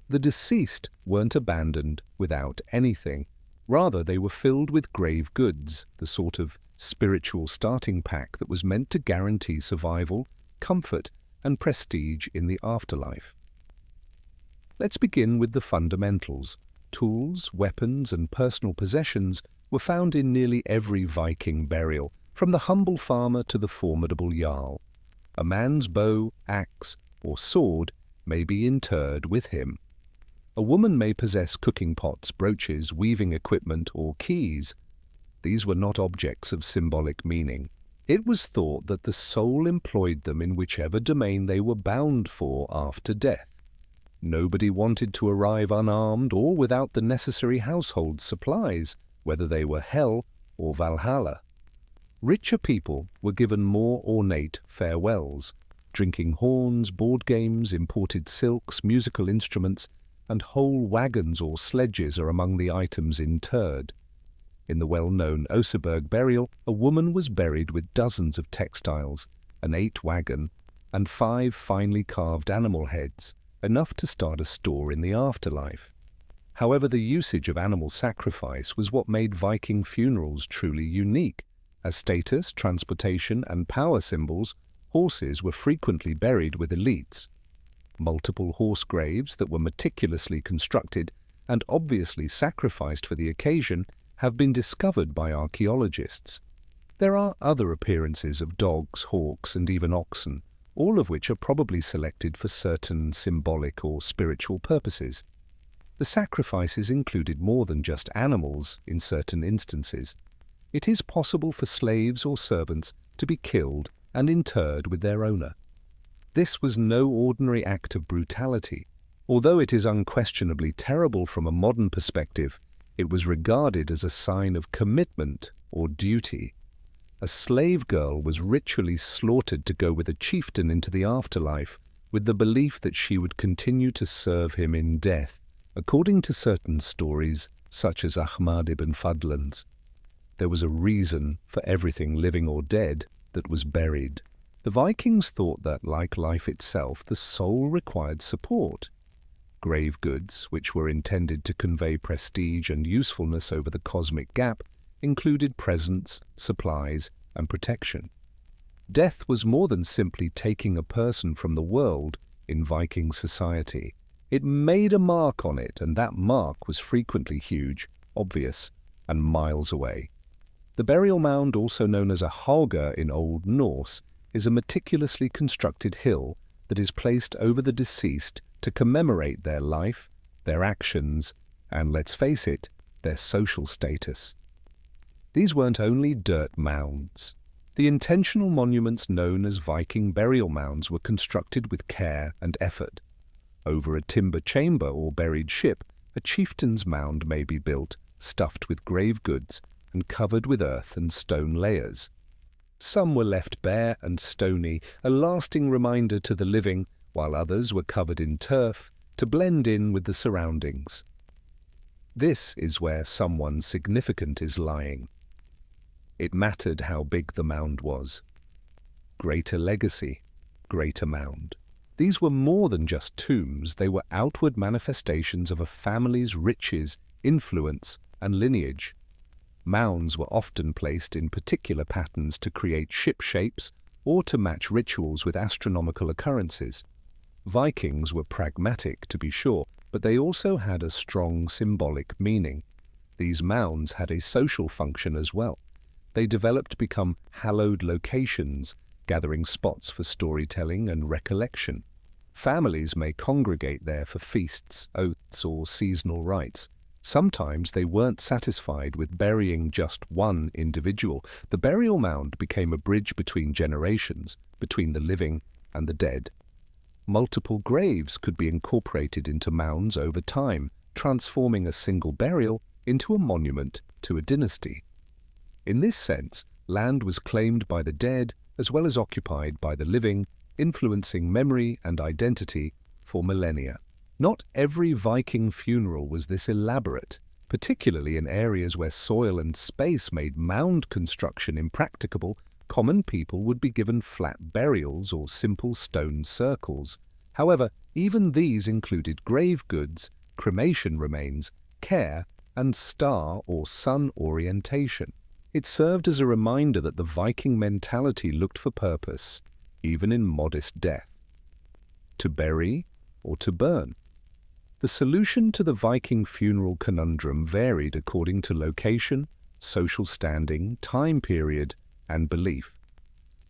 The deceased weren't abandoned without anything. Rather, they were filled with grave goods, the sort of spiritual starting pack that was meant to guarantee survival, comfort, and prestige in the afterlife. Let's begin with the fundamentals. Tools, weapons, and personal possessions were found in nearly every Viking burial, from the humble farmer to the formidable jarl. A man's bow, axe, or sword may be interred with him. A woman may possess cooking pots, brooches, weaving equipment, or keys. These were not objects of symbolic meaning. It was thought that the soul employed them in whichever domain they were bound for after death. Nobody wanted to arrive unarmed or without the necessary household supplies, whether they were Hel or Valhalla. Richer people were given more ornate farewells. Drinking horns, board games, imported silks, musical instruments, and whole wagons or sledges are among the items interred. In the well-known Oseberg burial, a woman was buried with dozens of textiles, an 8-wagon, and 5 finely carved animal heads, enough to start a store in the afterlife. However, the usage of animal sacrifice was what made Viking funerals truly unique. As status, transportation, and power symbols, horses were frequently buried with elites. Multiple horse graves that were meticulously constructed and obviously sacrificed for the occasion have been discovered by archaeologists. There are other appearances of dogs, hawks, and even oxen, all of which are probably selected for certain symbolic or spiritual purposes. The sacrifices included more than just animals in certain instances. It is possible for slaves or servants to be killed and interred with their owner. This was no ordinary act of brutality. Although it is unquestionably terrible from a modern perspective, it was regarded as a sign of commitment or duty. A slave girl was ritually slaughtered to go with a chieftain into the afterlife, with the belief that she would continue to serve him in death, according to certain stories, such as Ahmad ibn Fadlan's. There was a reason for everything living or dead that was buried. The Vikings thought that, like life itself, the soul required support. Grave goods, which were intended to convey prestige and usefulness over the cosmic gap, included presents, supplies, and protection. Death was more than simply taking a person from the world in Viking society. It made a mark on it, and that mark was frequently huge, obvious, and miles away. The burial mound, also known as a hauga in Old Norse, is a meticulously constructed hill that is placed over the deceased to commemorate their life, their actions, and, let's face it, their social status. These weren't only dirt mounds. The intentional monuments known as Viking burial mounds were constructed with care and effort. Over a timber chamber or buried ship, a chieftain's mound may be built, stuffed with grave goods and covered with earth and stone layers. Some were left bare and stony, a lasting reminder to the living, while others were covered in turf to blend in with the surroundings. This is where someone significant is lying. It mattered how big the mound was. Greater legacy, greater mound. These were more than just tombs, they were outward manifestations of a family's riches, influence, and lineage. Mounds were often placed in particular patterns to create ship shapes or to match rituals with astronomical occurrences. Vikings were pragmatic, to be sure, but they also had a strong symbolic meaning. These mounds had a social function as well. They developed to become hallowed locations, gathering spots for storytelling and recollection. Families may congregate there for feasts, oaths, or seasonal rites. Sometimes they weren't satisfied with burying just one individual. The burial mound became a bridge between generations, between the living and the dead. Multiple graves could be incorporated into mounds over time, transforming a single burial into a monument to a dynasty. In this sense, land was claimed by the dead as well as occupied by the living, influencing memory and identity for millennia. Not every Viking funeral was this elaborate, particularly in areas where soil and space made mound construction impracticable. Common people would be given flat burials or simple stone circles. However, even these included grave goods, cremation remains, care, and star or sun orientation. It served as a reminder that the Viking mentality looked for purpose, even in modest death. To bury or to burn? The solution to the Viking funeral conundrum varied according to location, social standing, time period, and belief.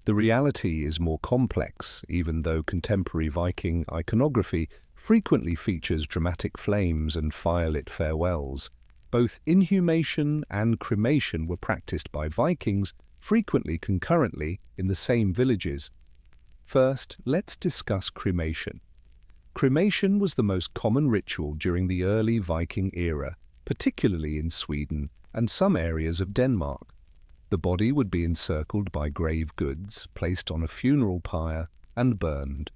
The reality is more complex, even though contemporary Viking iconography frequently features dramatic flames and firelit farewells. Both inhumation and cremation were practiced by Vikings, frequently concurrently in the same villages. First, let's discuss cremation. Cremation was the most common ritual during the early Viking era, particularly in Sweden and some areas of Denmark. The body would be encircled by grave goods, placed on a funeral pyre, and burned.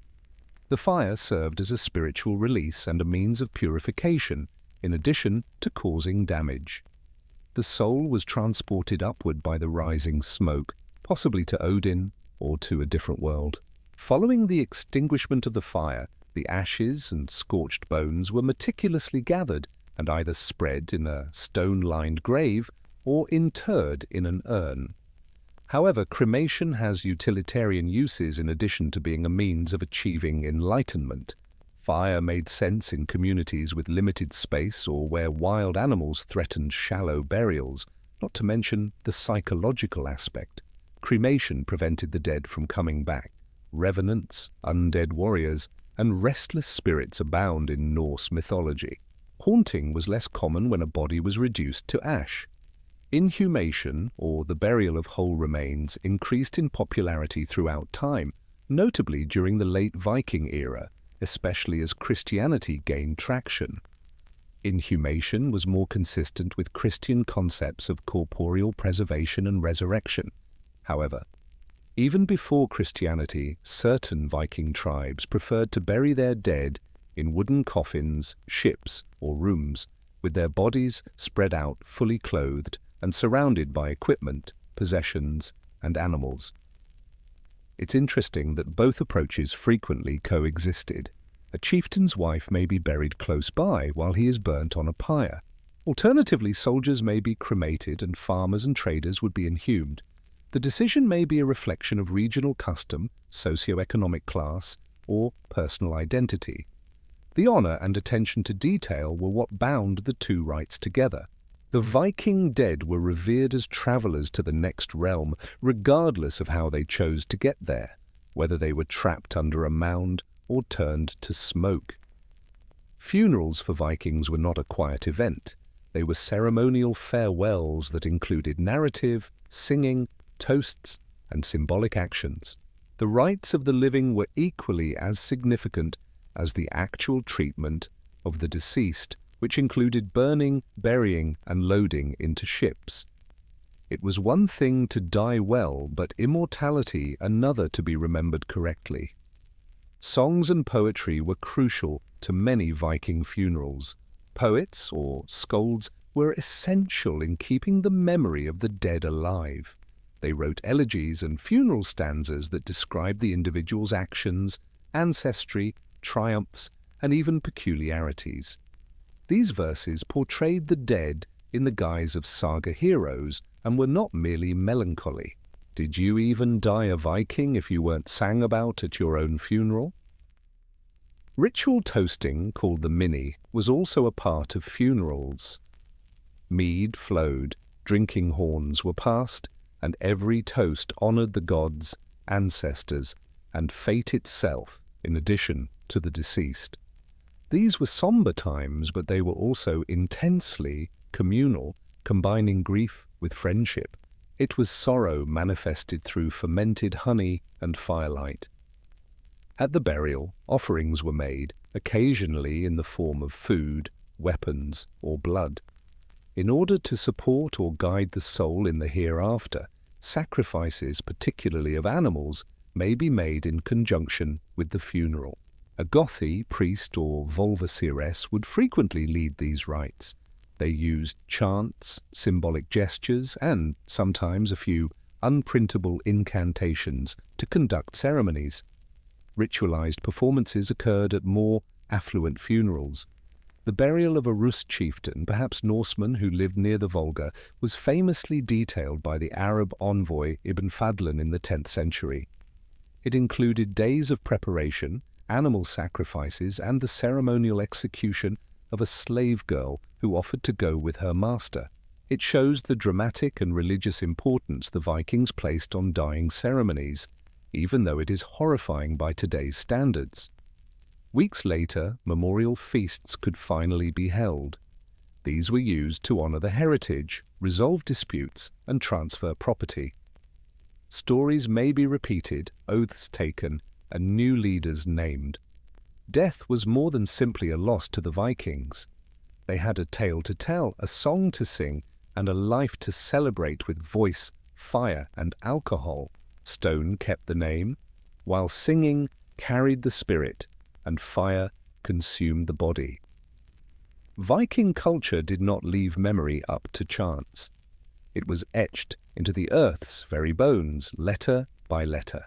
The fire served as a spiritual release and a means of purification, in addition to causing damage. The soul was transported upward by the rising smoke, possibly to Odin or to a different world. Following the extinguishment of the fire, the ashes and scorched bones were meticulously gathered and either spread in a stone-lined grave or interred in an urn. However, cremation has utilitarian uses in addition to being a means of achieving enlightenment. Fire made sense in communities with limited space or where wild animals threatened shallow burials, not to mention the psychological aspect. Cremation prevented the dead from coming back. Revenants, undead warriors, and restless spirits abound in Norse mythology. Haunting was less common when a body was reduced to ash. Inhumation, or the burial of whole remains, increased in popularity throughout time, notably during the late Viking era, especially as Christianity gained traction. Inhumation was more consistent with Christian concepts of corporeal preservation and resurrection. However, even before Christianity, certain Viking tribes preferred to bury their dead in wooden coffins, ships, or rooms, with their bodies spread out fully clothed and surrounded by equipment, possessions, and animals. It's interesting that both approaches frequently coexisted. A chieftain's wife may be buried close by while he is burnt on a pyre. Alternatively, soldiers may be cremated and farmers and traders would be inhumed. The decision may be a reflection of regional custom, socio-economic class, or personal identity. The honor and attention to detail were what bound the two rites together. The Viking dead were revered as travelers to the next realm, regardless of how they chose to get there, whether they were trapped under a mound or turned to smoke. Funerals for Vikings were not a quiet event. They were ceremonial farewells that included narrative, singing, toasts, and symbolic actions. The rites of the living were equally as significant, as the actual treatment of the deceased, which included burning, burying, and loading into ships. It was one thing to die well, but immortality another to be remembered correctly. Songs and poetry were crucial to many Viking funerals. Poets, or skalds, were essential in keeping the memory of the dead alive. They wrote elegies and funeral stanzas that described the individual's actions, ancestry, triumphs, and even peculiarities. These verses portrayed the dead in the guise of saga heroes and were not merely melancholy. Did you even die a Viking if you weren't sang about at your own funeral? Ritual toasting, called the minne, was also a part of funerals. Mead flowed, drinking horns were passed, and every toast honored the gods, ancestors, and fate itself, in addition to the deceased. These were somber times, but they were also intensely communal, combining grief with friendship. It was sorrow manifested through fermented honey and firelight. At the burial, offerings were made, occasionally in the form of food, weapons, or blood. In order to support or guide the soul in the hereafter, sacrifices, particularly of animals, may be made in conjunction with the funeral. A Gothi priest or vulvasires would frequently lead these rites. They used chants, symbolic gestures, and sometimes a few unprintable incantations to conduct ceremonies. Ritualized performances occurred at more affluent funerals. The burial of a Rus chieftain, perhaps Norseman who lived near the Volga, was famously detailed by the Arab envoy Ibn Fadlan in the 10th century. It included days of preparation, animal sacrifices, and the ceremonial execution of a slave girl who offered to go with her master. It shows the dramatic and religious importance the Vikings placed on dying ceremonies, even though it is horrifying by today's standards. Weeks later, memorial feasts could finally be held. These were used to honor the heritage, resolve disputes, and transfer property. Stories may be repeated, oaths taken, and new leaders named. Death was more than simply a loss to the Vikings. They had a tale to tell, a song to sing, and a life to celebrate with voice, fire, and alcohol. Stone kept the name, while singing carried the spirit, and fire consumed the body. Viking culture did not leave memory up to chance. It was etched into the earth's very bones, letter by letter.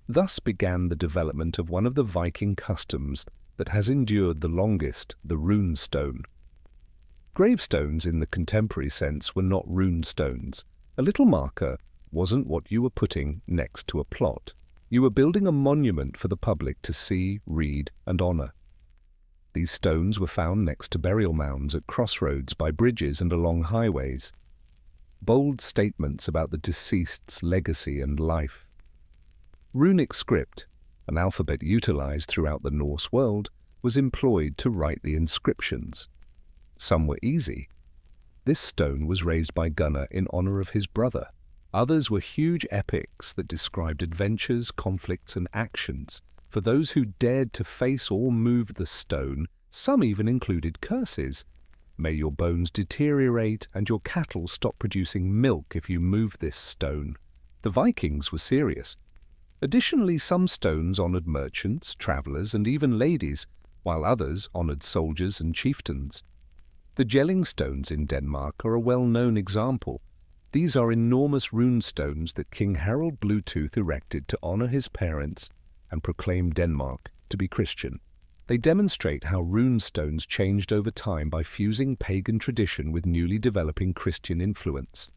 Thus began the development of one of the Viking customs that has endured the longest, the rune stone. Gravestones in the contemporary sense were not rune stones. A little marker wasn't what you were putting next to a plot. You were building a monument for the public to see, read, and honor. These stones were found next to burial mounds at crossroads, by bridges, and along highways. Bold statements about the deceased's legacy and life. Runic script, an alphabet utilized throughout the Norse world, was employed to write the inscriptions. Some were easy. This stone was raised by Gunnar in honor of his brother. Others were huge epics that described adventures, conflicts, and actions. For those who dared to face or move the stone, some even included curses. May your bones deteriorate and your cattle stop producing milk if you move this stone. The Vikings were serious. Additionally, some stones honored merchants, travelers, and even ladies, while others honored soldiers and chieftains. The Jelling stones in Denmark are a well-known example. These are enormous rune stones that King Harald Bluetooth erected to honor his parents and proclaim Denmark to be Christian. They demonstrate how rune stones changed over time by fusing pagan tradition with newly developing Christian influence.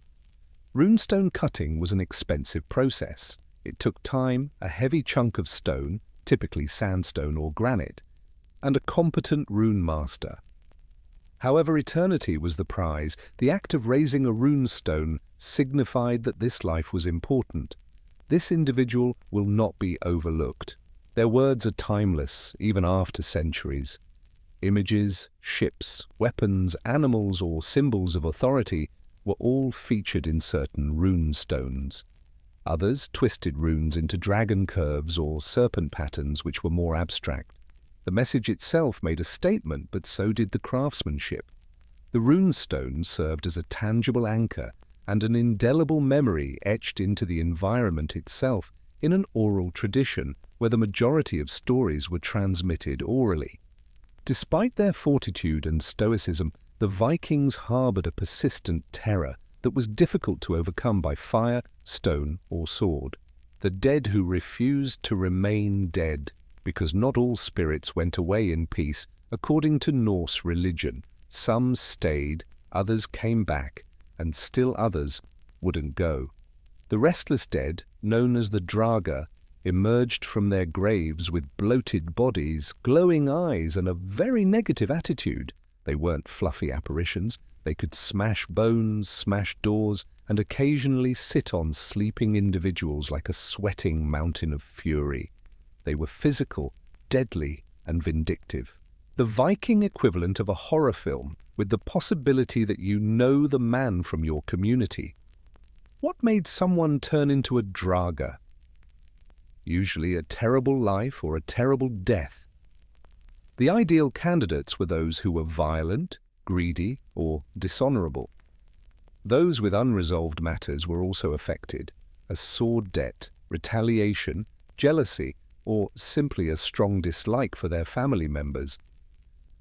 Runestone cutting was an expensive process. It took time, a heavy chunk of stone, typically sandstone or granite, and a competent rune master. However, eternity was the prize. The act of raising a rune stone signified that this life was important. This individual will not be overlooked. Their words are timeless, even after centuries. Images, ships, weapons, animals, or symbols of authority were all featured in certain rune stones. Others twisted runes into dragon curves or serpent patterns which were more abstract. The message itself made a statement, but so did the craftsmanship. The runestones served as a tangible anchor and an indelible memory etched into the environment itself in an oral tradition where the majority of stories were transmitted orally. Despite their fortitude and stoicism, the Vikings harbored a persistent terror that was difficult to overcome by fire, stone, or sword. The dead who refused to remain dead, because not all spirits went away in peace according to Norse religion. Some stayed, others came back, and still others wouldn't go. The restless dead, known as the Draga, emerged from their graves with bloated bodies, glowing eyes, and a very negative attitude. They weren't fluffy apparitions. They could smash bones, smash doors, and occasionally sit on sleeping individuals like a sweating mountain of fury. They were physical, deadly, and vindictive. The Viking equivalent of a horror film, with the possibility that you know the man from your community. What made someone turn into a Draga? Usually a terrible life or a terrible death. The ideal candidates were those who were violent, greedy, or dishonorable. Those with unresolved matters were also affected, as sword debt, retaliation, jealousy, or simply a strong dislike for their family members.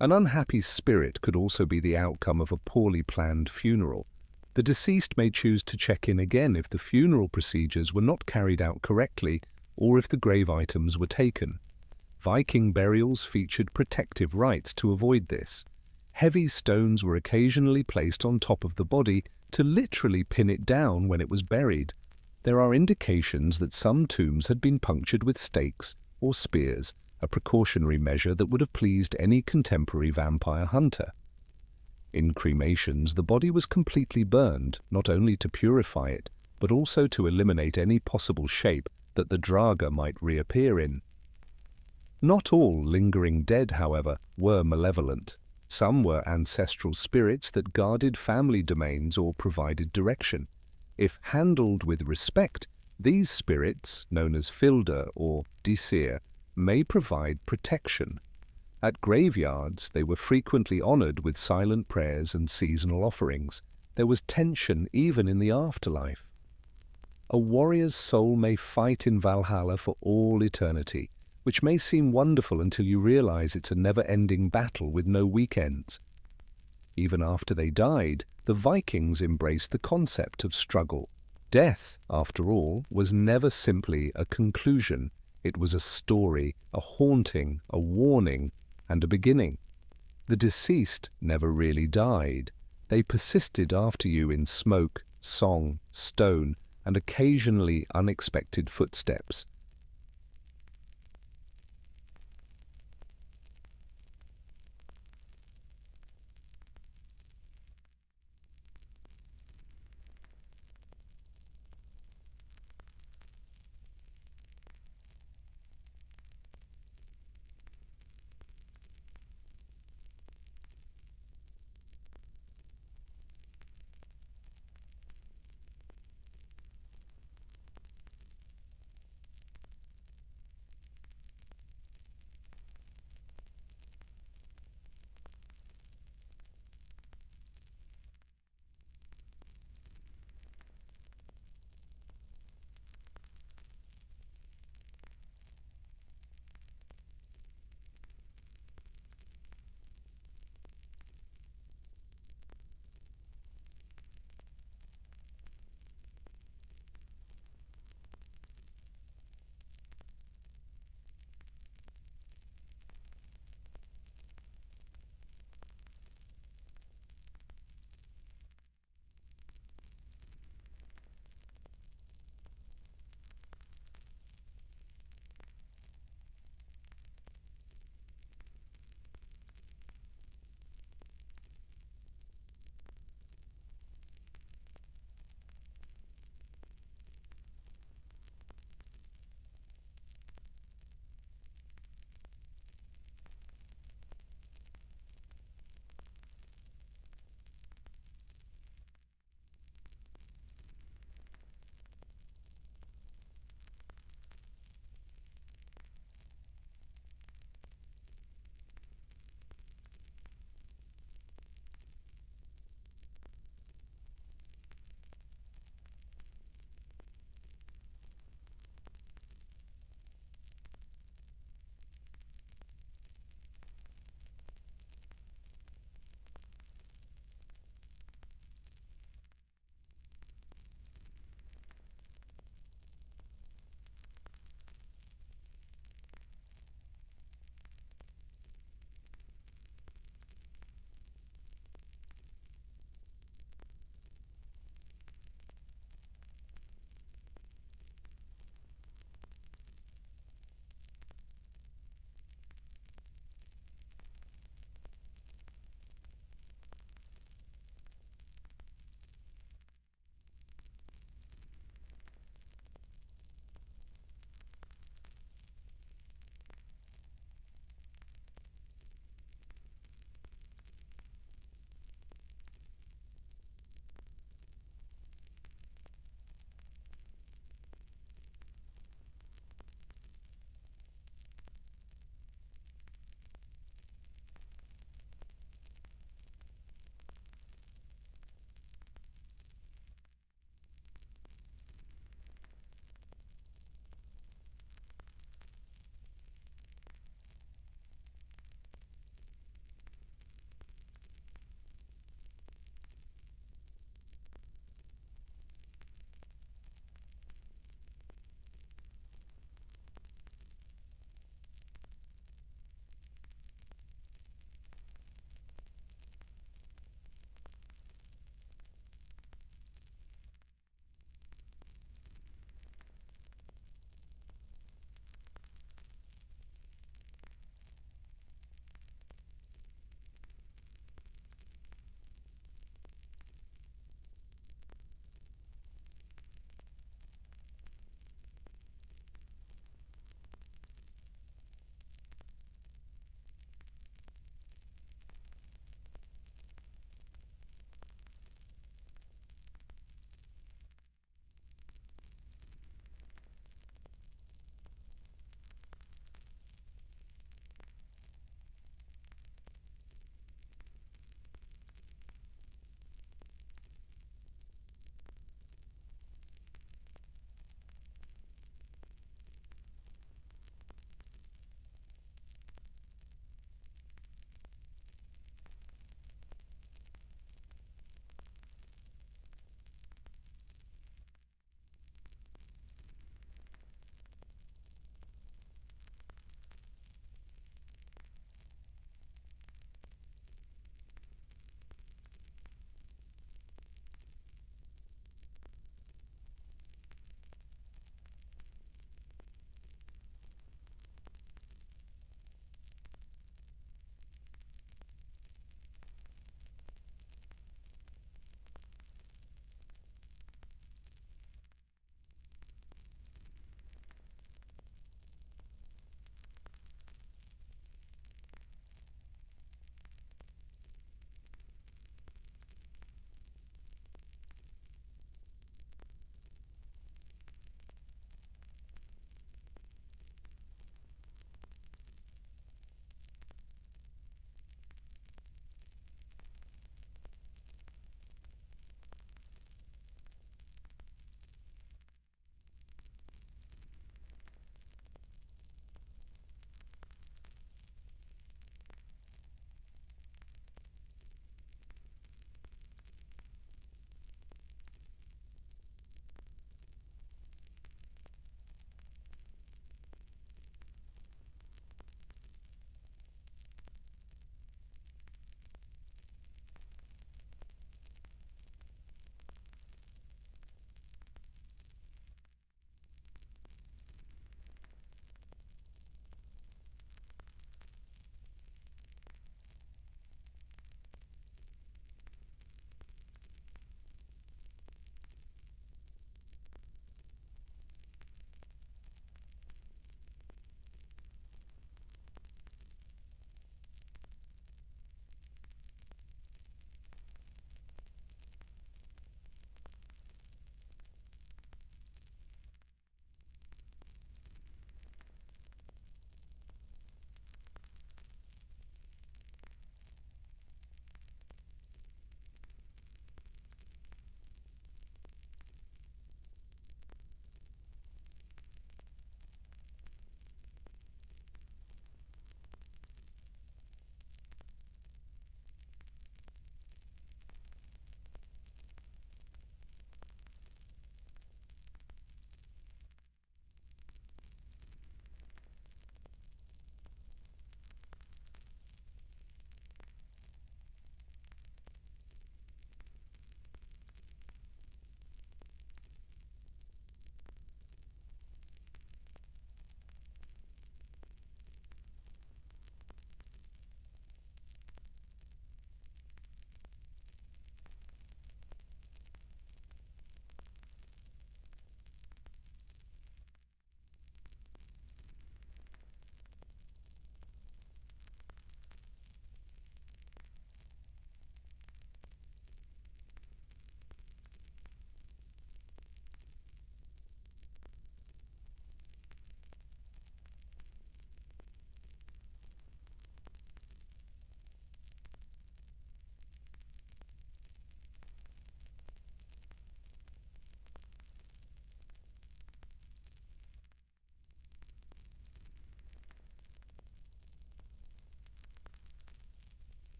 An unhappy spirit could also be the outcome of a poorly planned funeral. The deceased may choose to check in again if the funeral procedures were not carried out correctly or if the grave items were taken. Viking burials featured protective rites to avoid this. Heavy stones were occasionally placed on top of the body to literally pin it down when it was buried. There are indications that some tombs had been punctured with stakes or spears, a precautionary measure that would have pleased any contemporary vampire hunter. In cremations, the body was completely burned, not only to purify it, but also to eliminate any possible shape that the Draga might reappear in. Not all lingering dead, however, were malevolent. Some were ancestral spirits that guarded family domains or provided direction. If handled with respect, these spirits, known as Filda or Disir, may provide protection. At graveyards, they were frequently honored with silent prayers and seasonal offerings. There was tension even in the afterlife. A warrior's soul may fight in Valhalla for all eternity, which may seem wonderful until you realize it's a never-ending battle with no weekends. Even after they died, the Vikings embraced the concept of struggle. Death, after all, was never simply a conclusion. It was a story, a haunting, a warning, and a beginning. The deceased never really died. They persisted after you in smoke, song, stone, and occasionally unexpected footsteps.